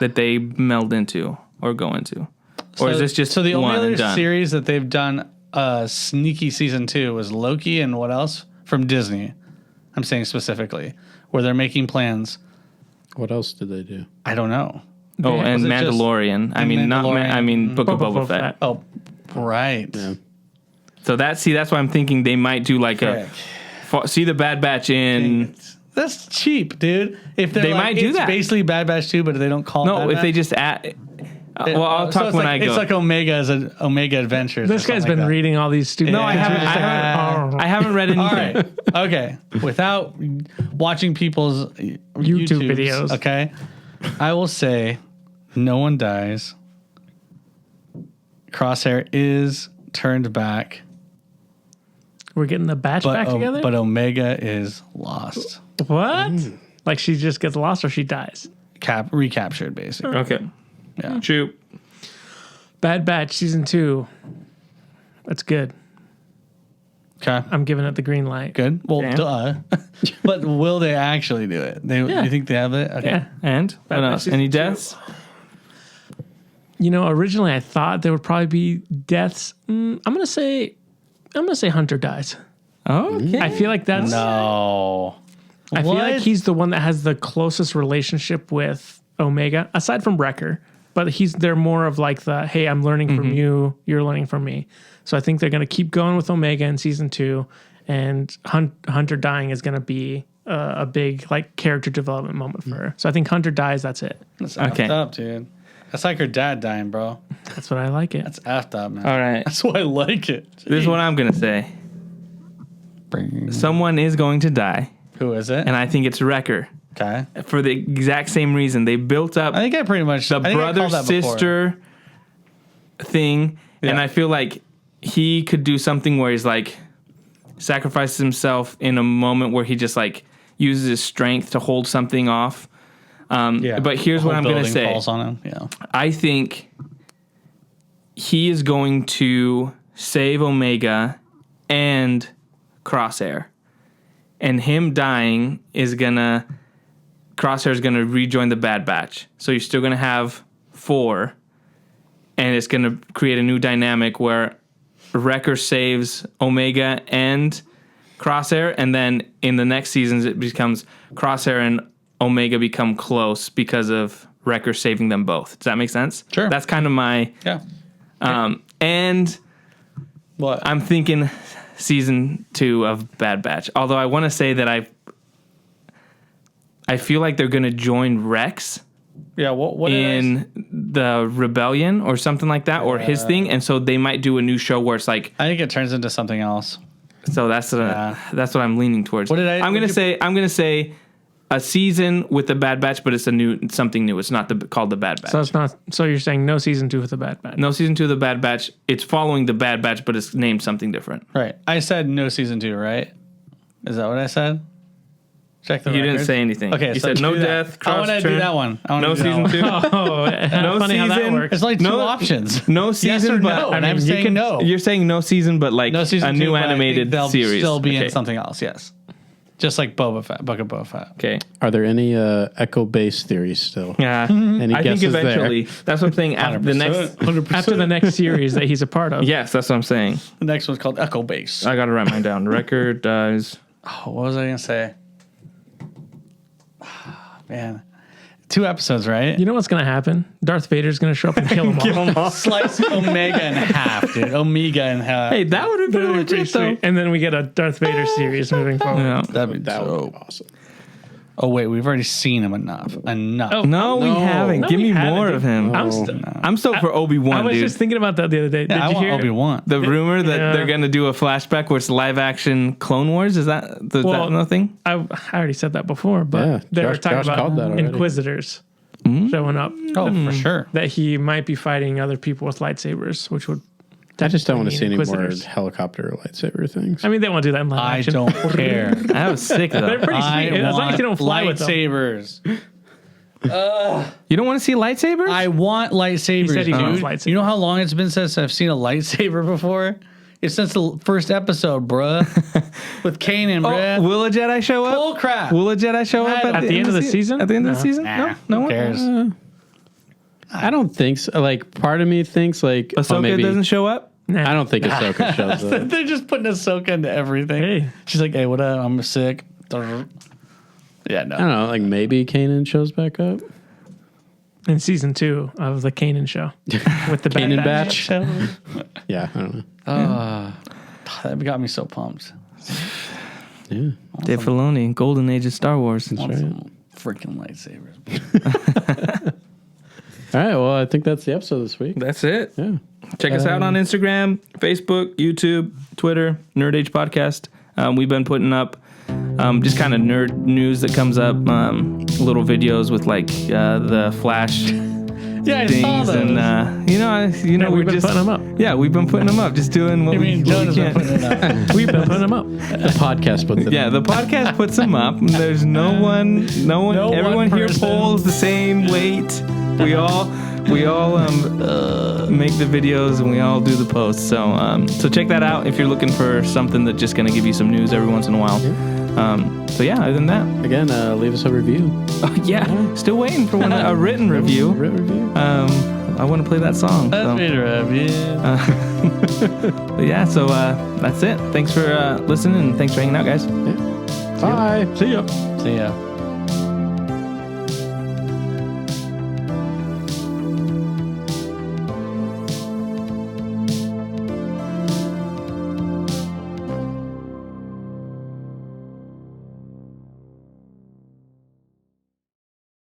that they meld into or go into? Or is this just so the only one other and done? series that they've done a sneaky season 2 was Loki and what else from Disney? I'm saying specifically where they're making plans. What else did they do? I don't know. Oh, Was and it just Mandalorian. I mean, not. Mandalorian? I mean, Book of Boba Boba Fett. Fett. Oh, right. Yeah. So that's why I'm thinking they might do like see the Bad Batch in. That's cheap, dude. If they're They like, might do it's that. basically Bad Batch 2, but they don't call it No, Bad if they Batch. just add. Well, I'll So talk it's when like, I go. It's like Omega as an Omega Adventures. This guy's been reading all these stupid. No, I haven't. I haven't read anything. All right. Okay. Without watching people's YouTube videos. Okay. I will say no one dies. Crosshair is turned back, We're getting the batch back together? but Omega is lost. What? Like she just gets lost or she dies? Recaptured, basically. Okay. Yeah. Shoot. Bad Batch season 2. That's good. Okay. I'm giving it the green light. Good. Well, Yeah. duh. But will they actually do it? You think they have it? Okay. Yeah. And Bad what Batch else? season Any 2. deaths? You know, originally I thought there would probably be deaths. I'm gonna say Hunter dies. Oh, okay. I feel like that's. No. I feel like What? he's the one that has the closest relationship with Omega, aside from Wrecker. But they're more of like the, hey, I'm learning from you, you're learning from me. So I think they're going to keep going with Omega in season 2, and Hunter dying is going to be a big like character development moment for her. So I think Hunter dies. That's it. That's Okay. effed up, dude. That's like her dad dying, bro. That's what I like it. That's effed up, man. All right. That's why I like it. This is what I'm going to say. Someone is going to die, Who is it? and I think it's Wrecker. Okay. For the exact same reason. They built up I think I pretty much the I think I called that before. brother-sister thing, and I feel like he could do something where he's like sacrifices himself in a moment where he just like uses his strength to hold something off. But here's The what whole I'm going to building say. falls on him. Yeah. I think he is going to save Omega and Crosshair. And him dying is gonna... Crosshair is gonna rejoin the Bad Batch. So you're still gonna have 4. And it's gonna create a new dynamic where Wrecker saves Omega and Crosshair. And then in the next seasons, it becomes Crosshair and Omega become close because of Wrecker saving them both. Does that make sense? Sure. That's kind of my... Yeah. And What? I'm thinking season 2 of Bad Batch. Although I want to say that I feel like they're going to join Rex yeah. What in the rebellion or something like that, or his thing. And so they might do a new show where it's like... I think it turns into something else. So that's what I'm leaning towards. What did I- I'm what going did to say a season with the Bad Batch, but it's something new. It's not called the Bad Batch. So it's not. So you're saying no season 2 with the Bad Batch? No season 2 of the Bad Batch. It's following the Bad Batch, but it's named something different. Right. I said no season 2, right? Is that what I said? Check the You didn't records. say anything. Okay, You so said no do that. death. I want to do cross-turn. that one. I wanna No do that season one. 2. Oh, No funny how that season. works. It's like two options. No Yes season, or but no, and I I'm mean, you saying can- no. you're saying no season, but like No season a 2, new but I think animated they'll series. still be Okay. in something else. Yes. Just like Book of Boba Fett. Okay. Are there any echo-based theories still? Yeah. Any I think guesses eventually. That's what I'm saying. After the next. 100%. After the next series that he's a part of. Yes, that's what I'm saying. The next one's called Echo Base. I got to write mine down. Record dies. Oh, what was I going to say? Man. 2 episodes, right? You know what's gonna happen? Darth Vader's gonna show up and kill them all. Slice Omega in half, dude. Omega in half. Hey, that would have been Pretty legit though. sweet. And then we get a Darth Vader series moving forward. Yeah. That'd be That would dope. be awesome. Oh, wait. We've already seen him enough. Oh, No, we haven't. No, Give we me haven't, more dude. of him. I'm I'm for I Obi-Wan, was dude. just thinking about that the other day. Yeah, Did I you want hear? Obi-Wan. The rumor that Yeah. they're going to do a flashback where it's live action Clone Wars, is that nothing? I already said that before, but Yeah, they were Josh talking called that about already. Inquisitors showing up. Oh, for sure. That he might be fighting other people with lightsabers, which would. I just don't want to see any more Inquisitors. helicopter lightsaber things. I mean, they won't do that in live I action. don't care. I was sick of They're that. pretty I sweet. As long want as you don't fly with them. lightsabers. You don't want to see lightsabers? I want lightsabers, said he wants dude. lightsabers. You know how long it's been since I've seen a lightsaber before? It's since the first episode, bruh. With Kanan, bruh. Will a Jedi show up? Bull crap. Will a Jedi show up At the end of the season? At the end of the No. season? Nah, No who one cares? I don't think so. Like, part of me thinks like, Ahsoka maybe. doesn't show up? I don't think Ahsoka shows up. They're just putting Ahsoka into everything. Hey. She's like, hey, what up? I'm sick. Yeah, I no. don't know. Like, maybe Kanan shows back up. In season 2 of the Kanan show with the Bad Kanan Batch. Batch. Yeah, I don't know. That got me so pumped. Yeah, Dave Filoni, Golden Age of Star Wars. I want right. some freaking lightsabers. All right. Well, I think that's the episode this week. That's it. Yeah. Check us out on Instagram, Facebook, YouTube, Twitter, Nerd Age Podcast. We've been putting up just kind of nerd news that comes up, little videos with like the Flash Yeah, I saw things, those. and Yeah, we're we've been just putting them up. Yeah, we've been putting them up, just doing what I mean, we Jonah's been can. putting it up. We've been putting them up. The podcast put them. Yeah, the podcast puts them up. There's no one. Everyone one here person. polls the same weight. We all make the videos and we all do the posts. So check that out if you're looking for something that's just gonna give you some news every once in a while. Other than that, Again, leave us a review. still waiting for a written review. Written review. I want to play that song. That's me to review. But yeah, so that's it. Thanks for listening and thanks for hanging out, guys. Bye. See ya. See ya.